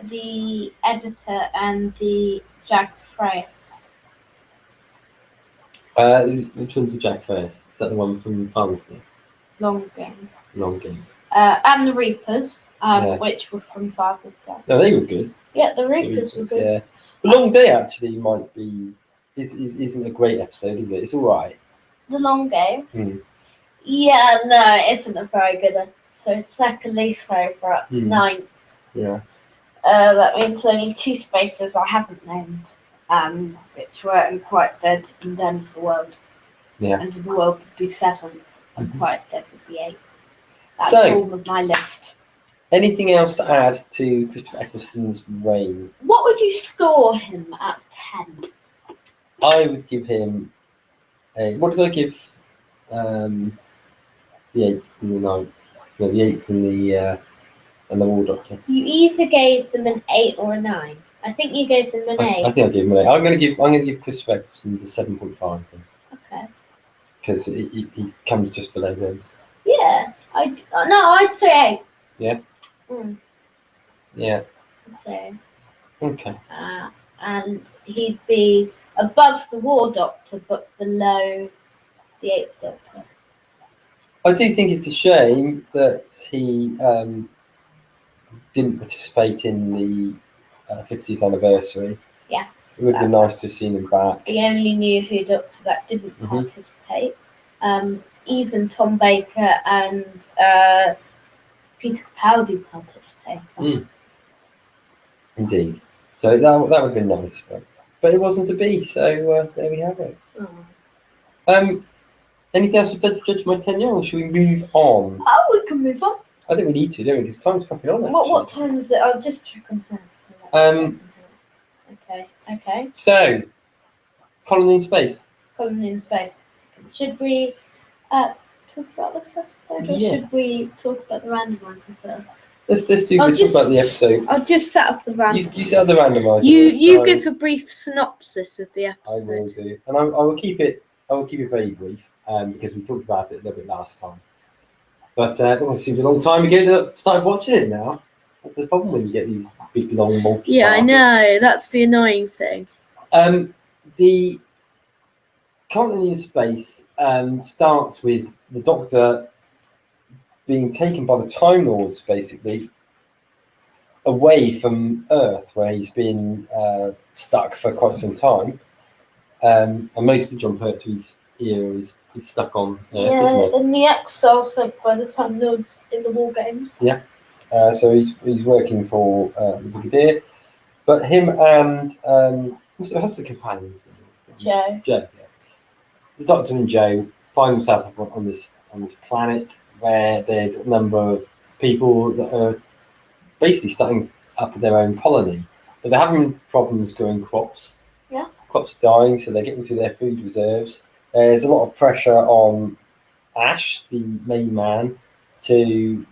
S1: the editor and the Jack Freias?
S2: Which one's the Jack first? Is that the one from Father's Day?
S1: Long Game.
S2: Long Game.
S1: And the Reapers,
S2: Yeah.
S1: which were from Father's Day.
S2: No, they were good.
S1: Yeah, the Reapers were good.
S2: Yeah. The Long Day actually might be isn't a great episode, is it? It's all right.
S1: The Long Game?
S2: Hmm.
S1: Yeah, no, it isn't a very good episode. It's like a least favourite. 9.
S2: Yeah.
S1: That means only 2 spaces I haven't named, which were in Quite Dead and End of the World.
S2: Yeah.
S1: End of the World would be 7, and
S2: Mhm.
S1: Quite Dead would be 8. That's
S2: So-
S1: all of my list.
S2: Anything else to add to Christopher Eccleston's reign?
S1: What would you score him at 10?
S2: I would give him what did I give the 8th and the 9th? No, the 8th and the War Doctor.
S1: You either gave them an 8 or a 9. I think you gave them an 8.
S2: I think I gave him an 8. I'm gonna give Christopher Eccleston's a 7.5
S1: Okay.
S2: because he comes just below those.
S1: Yeah. I'd say 8.
S2: Yeah?
S1: Mm,
S2: Yeah.
S1: I'd say.
S2: Okay.
S1: And he'd be above the War Doctor, but below the 8th Doctor.
S2: I do think it's a shame that he didn't participate in the 50th anniversary.
S1: Yes.
S2: It would have been nice to have seen him back.
S1: The only New Who Doctor that didn't
S2: Mhm.
S1: participate. Even Tom Baker and Peter Capaldi participated.
S2: Mm. Indeed. So that would have been nice, but it wasn't to be. So there we have it.
S1: Oh.
S2: Anything else to judge my tenure, or should we move on?
S1: Oh, we can move on.
S2: I think we need to, don't we? Because time's cracking on.
S1: What
S2: actually.
S1: time is it? I'll just check on time. Okay.
S2: So, Colony in Space.
S1: Colony in Space. Should we talk about this episode, or
S2: Yeah.
S1: should we talk about the randomizer first?
S2: Let's
S1: I'll
S2: talk about the episode.
S1: I'll just set up the randomizer.
S2: You set up the randomizer.
S1: You
S2: so
S1: give a brief synopsis of the
S2: I will
S1: episode.
S2: do, and I will keep it. I will keep it very brief, because we talked about it a little bit last time. But it seems a long time ago that I started watching it now. That's the problem when you get these big, long, multi.
S1: Yeah, I know. That's the annoying thing.
S2: The Colony in Space starts with the Doctor being taken by the Time Lords, basically, away from Earth, where he's been stuck for quite some time. And most of John Pertwee's era is stuck on Earth, isn't it?
S1: And the exile sent by the Time Lords in the War Games.
S2: So he's working for the Brigadier, but him and what's the companion's name?
S1: Joe.
S2: Joe. Yeah. The Doctor and Joe find themselves on this planet where there's a number of people that are basically starting up their own colony, but they're having problems growing crops.
S1: Yeah.
S2: Crops are dying, so they're getting to their food reserves. There's a lot of pressure on Ash, the main man, to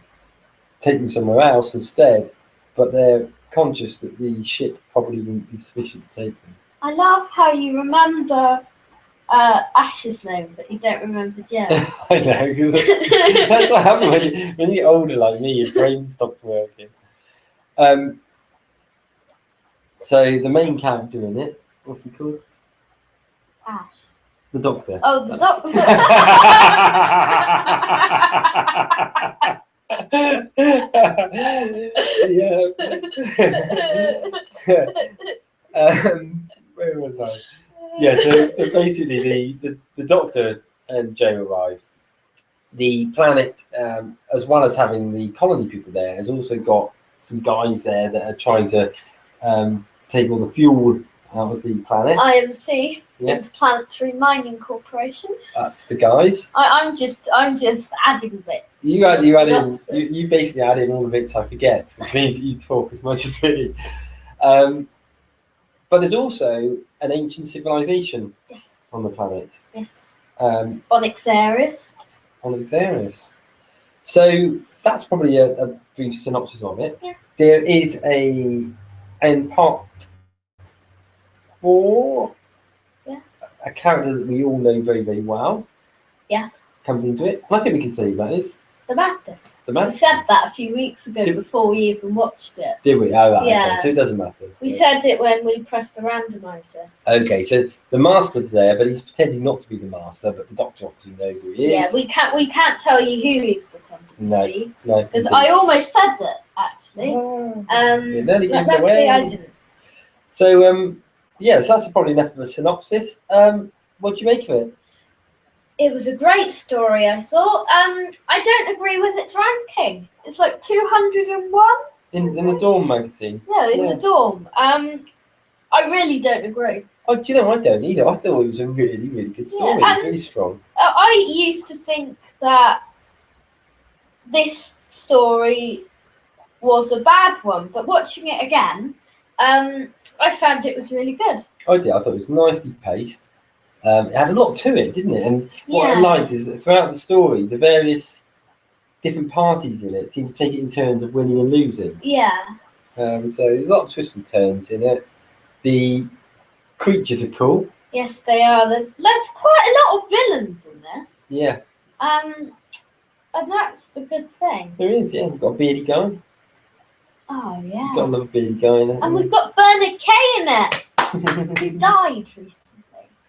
S2: take them somewhere else instead, but they're conscious that the ship probably wouldn't be sufficient to take them.
S1: I love how you remember Ash's name, but you don't remember Joe's.
S2: I know, 'cause that's what happens when you get older like me, your brain stops working. So the main character in it, what's he called?
S1: Ash.
S2: The Doctor.
S1: Oh, the Doctor.
S2: Where was I? Yeah, so basically the Doctor and Joe arrive. The planet, as well as having the colony people there, has also got some guys there that are trying to take all the fuel out of the planet.
S1: IMC,
S2: Yeah.
S1: Interplanetary Mining Corporation.
S2: That's the guys.
S1: I'm just adding bits.
S2: You add in.
S1: Synopsis.
S2: You basically add in all the bits I forget, which means that you talk as much as me. But there's also an ancient civilization
S1: Yes.
S2: on the planet.
S1: Yes.
S2: Um,
S1: Onyx Aries.
S2: Onyx Aries. So that's probably a brief synopsis of it.
S1: Yeah.
S2: There is in part 4,
S1: Yeah.
S2: a character that we all know very, very well
S1: Yes.
S2: comes into it. And I think we can say who that is.
S1: The Master.
S2: The
S1: We
S2: Master.
S1: said that a few weeks ago
S2: Did-
S1: before we even watched it.
S2: Did we? Oh, right,
S1: Yeah.
S2: okay. So it doesn't matter.
S1: We said it when we pressed the randomizer.
S2: Okay, so the Master's there, but he's pretending not to be the Master, but the Doctor obviously knows who he is.
S1: Yeah, we can't tell you who he's pretending
S2: No.
S1: to be.
S2: No,
S1: Because I almost said that actually.
S2: You nearly
S1: But
S2: gave it
S1: luckily
S2: away.
S1: I didn't.
S2: So, yeah, so that's probably enough of a synopsis. What do you make of it?
S1: It was a great story, I thought. I don't agree with its ranking. It's like 201.
S2: In the Dawn magazine?
S1: Yeah, in
S2: Yeah.
S1: the dorm. I really don't agree.
S2: Oh, do you know, I don't either. I thought it was a really, really good story.
S1: Yeah, and-
S2: Really strong.
S1: I used to think that this story was a bad one, but watching it again, I found it was really good.
S2: I did. I thought it was nicely paced. It had a lot to it, didn't it? And what I
S1: Yeah.
S2: liked is that throughout the story, the various different parties in it seem to take it in turns of winning and losing.
S1: Yeah.
S2: So there's a lot of twists and turns in it. The creatures are cool.
S1: Yes, they are. There's quite a lot of villains in this.
S2: Yeah,
S1: And that's the good thing.
S2: there is. Yeah, we've got a beardy guy.
S1: Oh
S2: We've
S1: yeah.
S2: got another beardy guy in it.
S1: And we've got Bernard Kay in it, who died recently.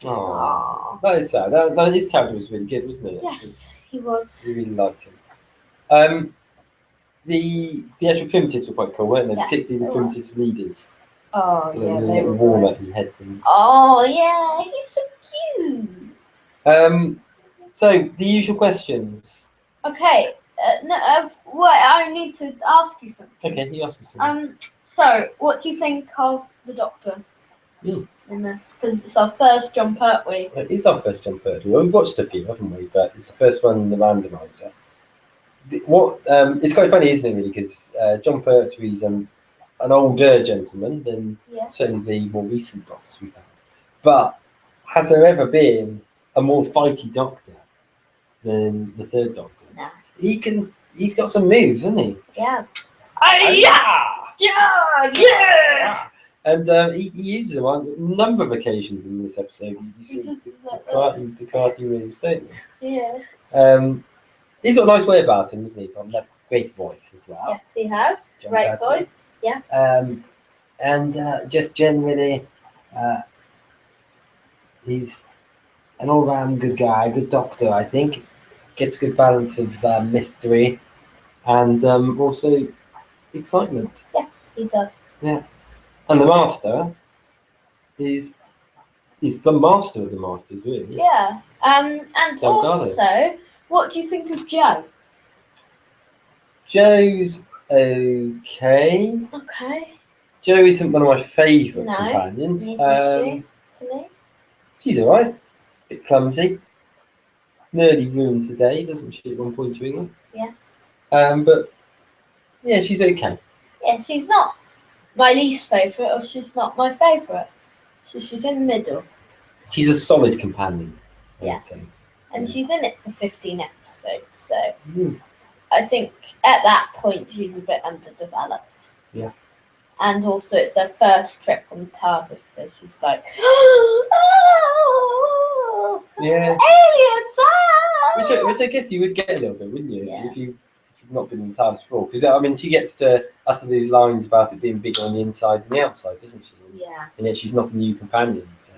S2: Aww, that is sad. His character was really good, wasn't it?
S1: Yes, he was.
S2: We really liked him. The actual primitives were quite cool, weren't they?
S1: Yes,
S2: Particularly the
S1: they were.
S2: primitives leaders.
S1: Oh
S2: The
S1: yeah, they
S2: little
S1: were.
S2: walnut head things.
S1: Oh yeah, he's so cute.
S2: So the usual questions.
S1: Okay, wait, I need to ask you something.
S2: Okay, you asked me something.
S1: So what do you think of the Doctor
S2: Hmm.
S1: in this? Because it's our first John Pertwee.
S2: It is our first John Pertwee. Well, we've watched a few, haven't we? But it's the first one in the randomizer. It's quite funny, isn't it? Really, because John Pertwee's an older gentleman than
S1: Yeah.
S2: certainly the more recent Doctors we've had. But has there ever been a more fighty Doctor than the third Doctor?
S1: No.
S2: He's got some moves, hasn't he?
S1: Yes.
S2: Yeah!
S1: Yeah.
S2: And he uses them on a number of occasions in this episode. You see the karate moves, don't you?
S1: Yeah.
S2: He's got a nice way about him, isn't he? Got a great voice as well.
S1: Yes, he has.
S2: John
S1: Great
S2: Pertwee.
S1: voice. Yeah.
S2: And just generally, he's an all-round good guy, good Doctor, I think. Gets a good balance of mystery and also excitement.
S1: Yes, he does.
S2: And the Master is the master of the masters, really.
S1: Yeah. And
S2: Delgado.
S1: also, what do you think of Joe?
S2: Joe's okay.
S1: Okay.
S2: Joe isn't one of my favourite
S1: No,
S2: companions.
S1: neither is she to me.
S2: She's alright. Bit clumsy. Nearly ruins the day, doesn't she, at one point during it?
S1: Yeah.
S2: But yeah, she's okay.
S1: Yeah, she's not my least favourite, or she's not my favourite. She's in the middle,
S2: She's a solid companion, I
S1: Yeah.
S2: would say.
S1: and she's in it for 15 episodes. So
S2: Mm.
S1: I think at that point she's a bit underdeveloped.
S2: Yeah.
S1: And also it's her first trip on TARDIS, so she's like,
S2: Yeah.
S1: aliens!
S2: Which I guess you would get a little bit, wouldn't you?
S1: Yeah.
S2: If you've not been in the TARDIS before. Because, I mean, she gets to utter these lines about it being bigger on the inside than the outside, doesn't she?
S1: Yeah.
S2: And yet she's not a new companion, so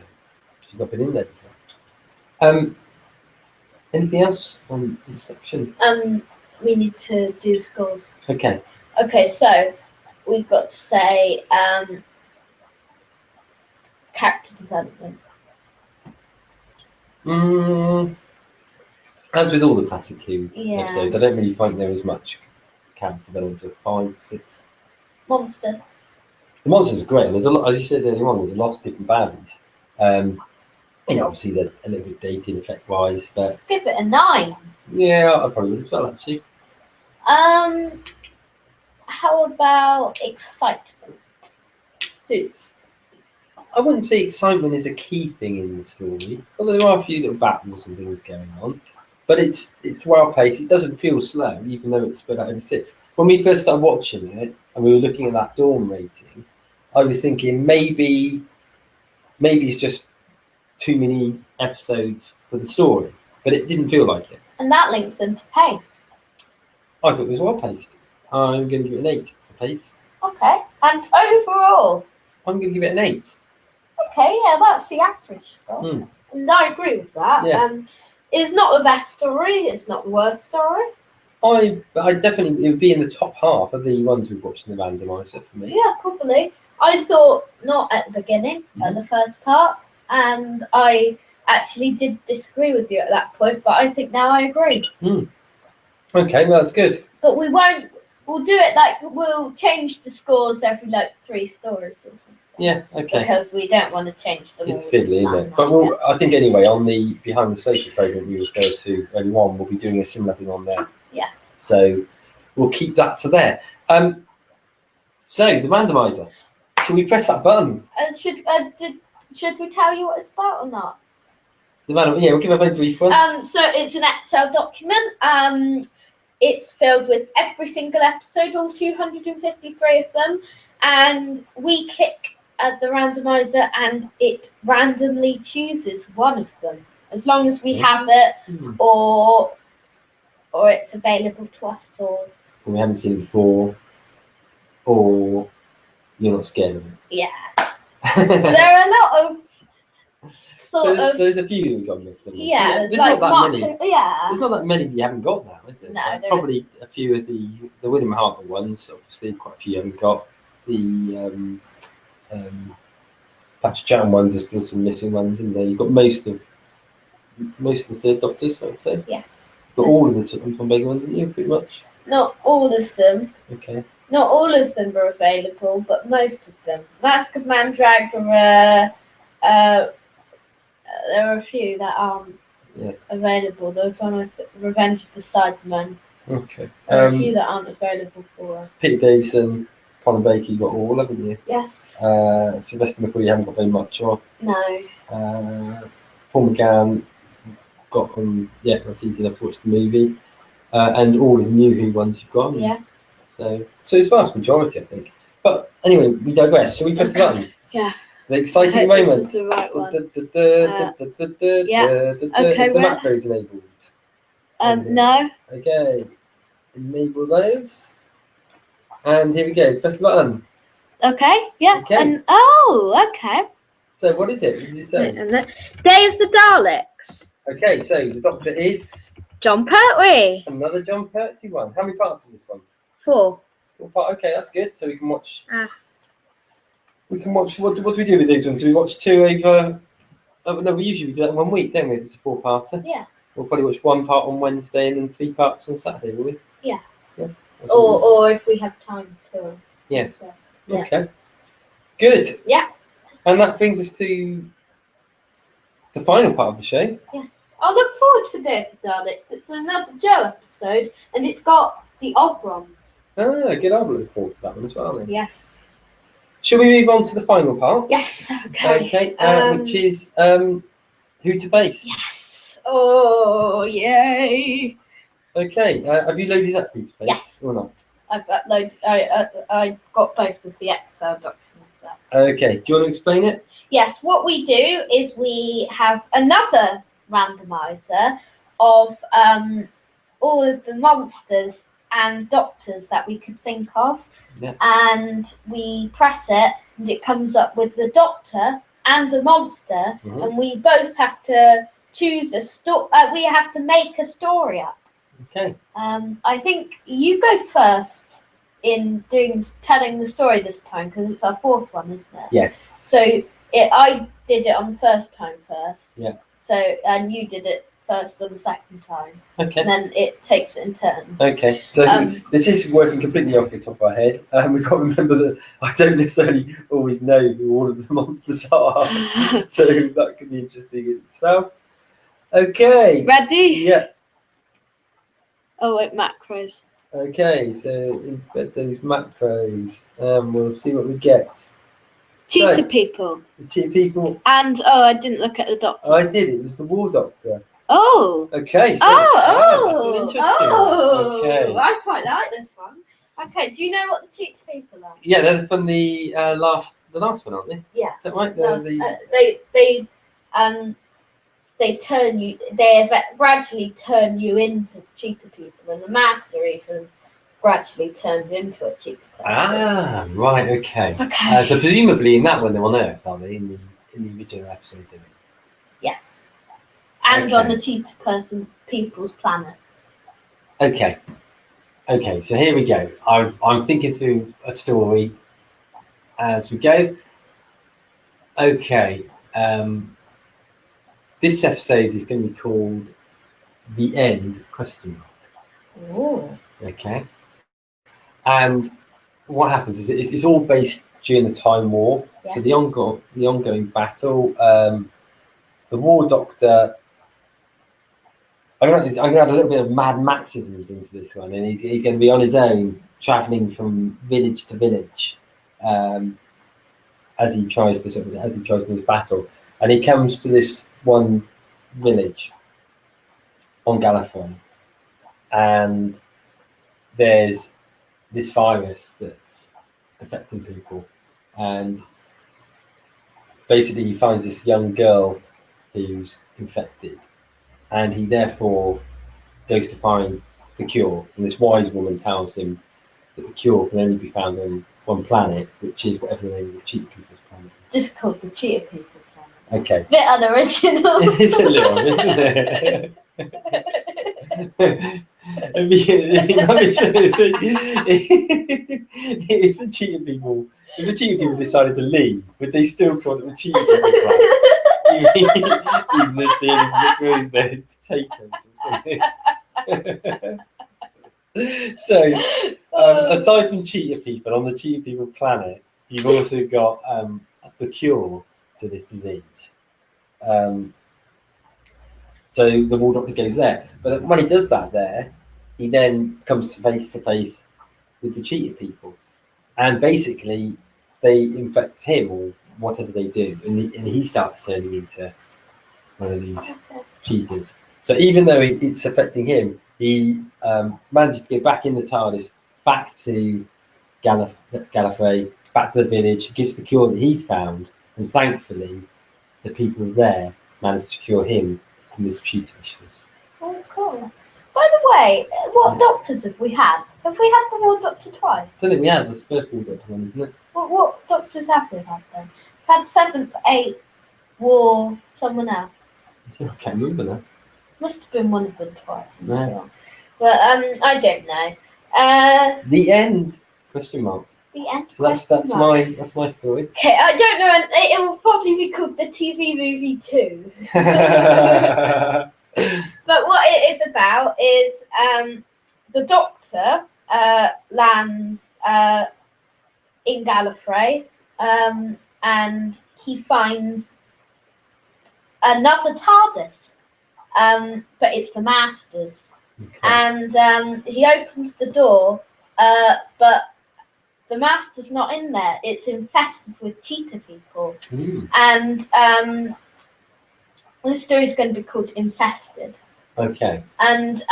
S2: she's not been in there before. Anything else on this section?
S1: We need to do scores.
S2: Okay.
S1: Okay, so we've got to say character development.
S2: As with all the classic Who
S1: Yeah.
S2: episodes, I don't really find there is much character development of 5, 6.
S1: Monster.
S2: The monsters are great, and there's a lot, as you said earlier on, there's lots of different baddies. Obviously they're a little bit dated effect-wise, but
S1: Give it a 9.
S2: yeah, I probably would as well, actually.
S1: How about excitement?
S2: I wouldn't say excitement is a key thing in the story, although there are a few little battles and things going on. But it's well paced. It doesn't feel slow, even though it's spread out over 6. When we first started watching it and we were looking at that Dawn rating, I was thinking maybe it's just too many episodes for the story, but it didn't feel like it.
S1: And that links into pace.
S2: I thought it was well paced. I'm going to give it an 8 for pace.
S1: Okay. And overall?
S2: I'm going to give it an 8.
S1: Okay, yeah, that's the average score.
S2: Mm.
S1: And I agree with that.
S2: Yeah.
S1: It's not the best story. It's not the worst story.
S2: I definitely, it would be in the top half of the ones we've watched in the randomizer for me.
S1: Yeah, probably. I thought not at the beginning, at the first part, and I actually did disagree with you at that point, but I think now I agree.
S2: Okay, well, that's good.
S1: But we'll do it like, we'll change the scores every, 3 stories or something.
S2: Yeah, okay.
S1: Because we don't want to change them
S2: It's
S1: all
S2: fiddly,
S1: the
S2: isn't
S1: time
S2: it? But
S1: now.
S2: I think anyway, on the Behind the Sofa programme we referred to earlier on, we'll be doing a similar thing on there.
S1: Yes.
S2: So we'll keep that to there. So the randomizer. Can we press that button?
S1: Should we tell you what it's about or not?
S2: The randomizer. Yeah, we'll give a very brief one.
S1: So it's an Excel document. It's filled with every single episode, all 253 of them, and we click at the randomizer and it randomly chooses one of them, as long as we have it, or it's available to us, or
S2: we haven't seen it before, or you're not scared of it.
S1: Yeah. There are a lot of
S2: there's a few we've got missed.
S1: Yeah,
S2: there's not that many.
S1: Yeah.
S2: There's not that many you haven't got now, is there?
S1: No, there
S2: probably a few of the William Hartnell ones. Obviously, quite a few you haven't got. The Patrick Chatton ones are still some missing ones in there. You've got most of the Third Doctors, I would say.
S1: Yes.
S2: But all of the Tom Baker ones, didn't you? Pretty much.
S1: Not all of them.
S2: Okay.
S1: Not all of them are available, but most of them. Mask of Mandragora. There are a few that aren't available. There was one with Revenge of the Cybermen.
S2: Okay.
S1: There are a few that aren't available for us.
S2: Peter Davison, Colin Baker, you got all, haven't you?
S1: Yes.
S2: Sylvester McCoy, you haven't got very much of.
S1: No.
S2: Paul McGann, got them. Yeah, that's easy enough to watch the movie. And all of the New Who ones you've got.
S1: Yes.
S2: So it's vast majority, I think. But anyway, we digress. Shall we press the button?
S1: Yeah.
S2: The exciting moment.
S1: This is the right one.
S2: Okay, the macros enabled.
S1: No.
S2: Okay. Enable those. And here we go. Press the button.
S1: Okay. Yeah.
S2: Okay.
S1: And okay.
S2: So what is it? What did it say?
S1: Day of the Daleks.
S2: Okay, so the Doctor is
S1: John Pertwee.
S2: another John Pertwee one. How many parts is this one?
S1: 4.
S2: 4 part. Okay, that's good. So we can watch. We can watch. What do we do with these ones? Do we watch 2 over? Oh, no, we usually do that in 1 week, don't we? If it's a 4-parter.
S1: Yeah.
S2: We'll probably watch 1 part on Wednesday and then 3 parts on Saturday, will we?
S1: Yeah.
S2: Yeah.
S1: Or if we have time to.
S2: Yes.
S1: So, yeah.
S2: Okay. Good.
S1: Yeah.
S2: And that brings us to the final part of the show.
S1: Yes. I look forward to Day of the Daleks. It's another Joe episode, and it's got the Obrons.
S2: Ah, good. I'll look forward to that one as well then.
S1: Yes.
S2: Shall we move on to the final part?
S1: Yes. Okay.
S2: Okay. Which is Who to Base.
S1: Yes. Oh, yay.
S2: Okay. Have you loaded up Who to Base?
S1: Yes.
S2: Or not?
S1: I've uploaded. I got both of the Excel documents up.
S2: Okay. Do you want to explain it?
S1: Yes. What we do is we have another randomizer of all of the monsters and doctors that we could think of.
S2: Yeah.
S1: And we press it, and it comes up with the doctor and the monster, and we both have to choose a story. We have to make a story up.
S2: Okay.
S1: I think you go first in telling the story this time, because it's our 4th one, isn't it?
S2: Yes.
S1: So I did it on the first time first.
S2: Yeah.
S1: So and you did it first or the second time,
S2: Okay.
S1: and then it takes it in turns.
S2: Okay, so this is working completely off the top of our head. We've got to remember that I don't necessarily always know who all of the monsters are, so that could be interesting in itself. Okay.
S1: Ready?
S2: Yeah.
S1: Oh wait, macros.
S2: Okay, so embed those macros. We'll see what we get.
S1: Cheetah
S2: So,
S1: people.
S2: the cheetah people.
S1: And I didn't look at the doctor.
S2: I did. It was the War Doctor.
S1: Oh.
S2: Okay. So, that's an interesting one. Okay.
S1: I quite like this one. Okay, do you know what the cheetah people are?
S2: Yeah, they're from the last one, aren't they?
S1: Yeah.
S2: Is that right?
S1: They turn you. They gradually turn you into cheetah people, and the master even gradually turns into a cheetah person.
S2: Ah, right. Okay.
S1: Okay.
S2: So presumably in that one they're on Earth, are they? In the original episode, didn't they?
S1: Yes. And
S2: Okay.
S1: on the cheetah people's planet.
S2: Okay. Okay. So here we go. I'm thinking through a story as we go. Okay. This episode is going to be called "The End?" ?
S1: Oh.
S2: Okay. And what happens is it's all based during the Time War.
S1: Yes.
S2: So the ongoing battle. The War Doctor. I'm going to add a little bit of Mad Maxisms into this one, and he's going to be on his own, travelling from village to village, as he tries to this battle, and he comes to this one village on Gallifrey, and there's this virus that's affecting people, and basically he finds this young girl who's infected, and he therefore goes to find the cure, and this wise woman tells him that the cure can only be found on one planet, which is whatever the name of the cheetah people's planet is.
S1: Just called the cheetah people planet.
S2: Okay.
S1: Bit unoriginal.
S2: It's a little, isn't it? If the cheetah people decided to leave, would they still call it the cheetah people planet? Even if the grows there is potatoes or something. So, aside from cheetah people, on the cheetah people planet, you've also got the cure to this disease. So the War Doctor goes there, but when he does that there, he then comes face to face with the cheetah people, and basically they infect him or whatever they do, and he starts turning into one of these cheetahs. So even though it's affecting him, he manages to get back in the TARDIS, back to Gallifrey, back to the village, gives the cure that he's found, and thankfully the people there manage to cure him from this cheetah issues.
S1: Oh, cool. By the way, what doctors have we had? Have we had the War Doctor twice?
S2: I don't think we have. That's the first War Doctor one, isn't it?
S1: What doctors have we had then? We've had 7th, 8th, War, someone else.
S2: I can't remember now.
S1: Must have been one of them twice. I'm
S2: No.
S1: sure. But I don't know.
S2: The End? Question mark.
S1: The End.
S2: So that's my story.
S1: Okay, I don't know. It will probably be called the TV movie 2. But what it is about is the Doctor lands in Gallifrey, and he finds another TARDIS, but it's the Master's.
S2: Okay.
S1: And he opens the door, but the Master's not in there. It's infested with cheetah people.
S2: Mm.
S1: And the story's going to be called Infested.
S2: Okay.
S1: And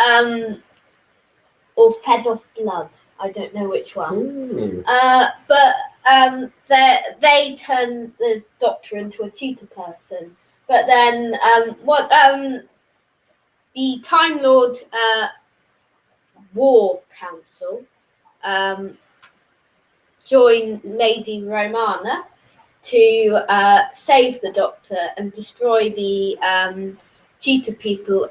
S1: or Fed Off Blood. I don't know which one.
S2: Ooh.
S1: But they turn the Doctor into a cheetah person. But then the Time Lord War Council join Lady Romana to save the Doctor and destroy the cheetah people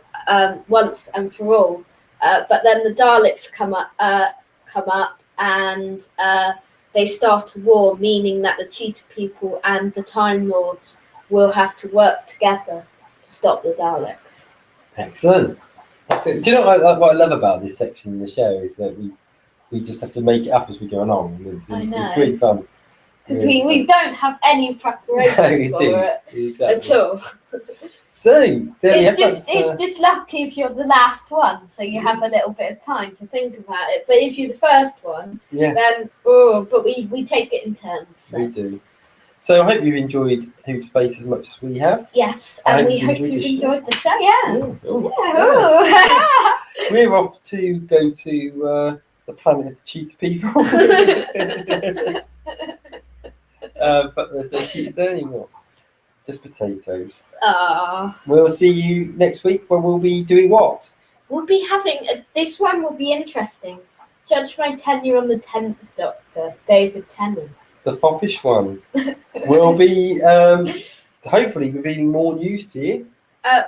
S1: once and for all. But then the Daleks come up and they start a war, meaning that the cheetah people and the Time Lords will have to work together to stop the Daleks.
S2: Excellent. That's it. Do you know what I love about this section in the show is that we just have to make it up as we go along. It's great fun.
S1: Because we don't have any preparation for it
S2: exactly.
S1: at all.
S2: So there we have
S1: It's just lucky if you're the last one, so you have a little bit of time to think about it. But if you're the first one, then but we take it in turns. So.
S2: We do. So I hope you've enjoyed Who to Face as much as we have.
S1: Yes, and we hope you've enjoyed the show. Yeah.
S2: We're off to go to the planet of the cheetah people. But there's no cheetahs there anymore. Just potatoes. We'll see you next week when we'll be doing what?
S1: We'll be having this one will be interesting. Judge my tenure on the 10th Doctor, David Tennant.
S2: The foppish one. We'll be hopefully revealing more news to you.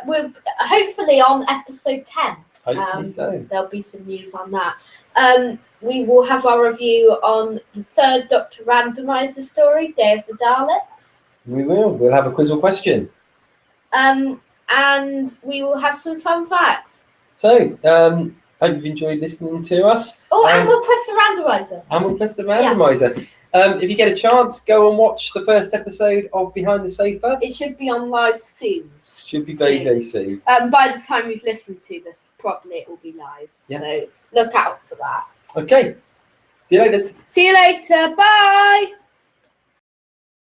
S1: We're hopefully on episode 10.
S2: Hopefully so.
S1: There'll be some news on that. We will have our review on the 3rd Doctor Randomizer story, Day of the Daleks.
S2: We will. We'll have a quiz or question.
S1: And we will have some fun facts.
S2: So, hope you've enjoyed listening to us.
S1: Oh, and we'll press the randomizer.
S2: And we'll press the randomizer. Yeah. If you get a chance, go and watch the first episode of Behind the Sofa.
S1: It should be on live soon.
S2: Should be very, very soon.
S1: By the time you've listened to this properly, it will be live. Yeah. So look out for that.
S2: Okay. See you later.
S1: See you later. Bye.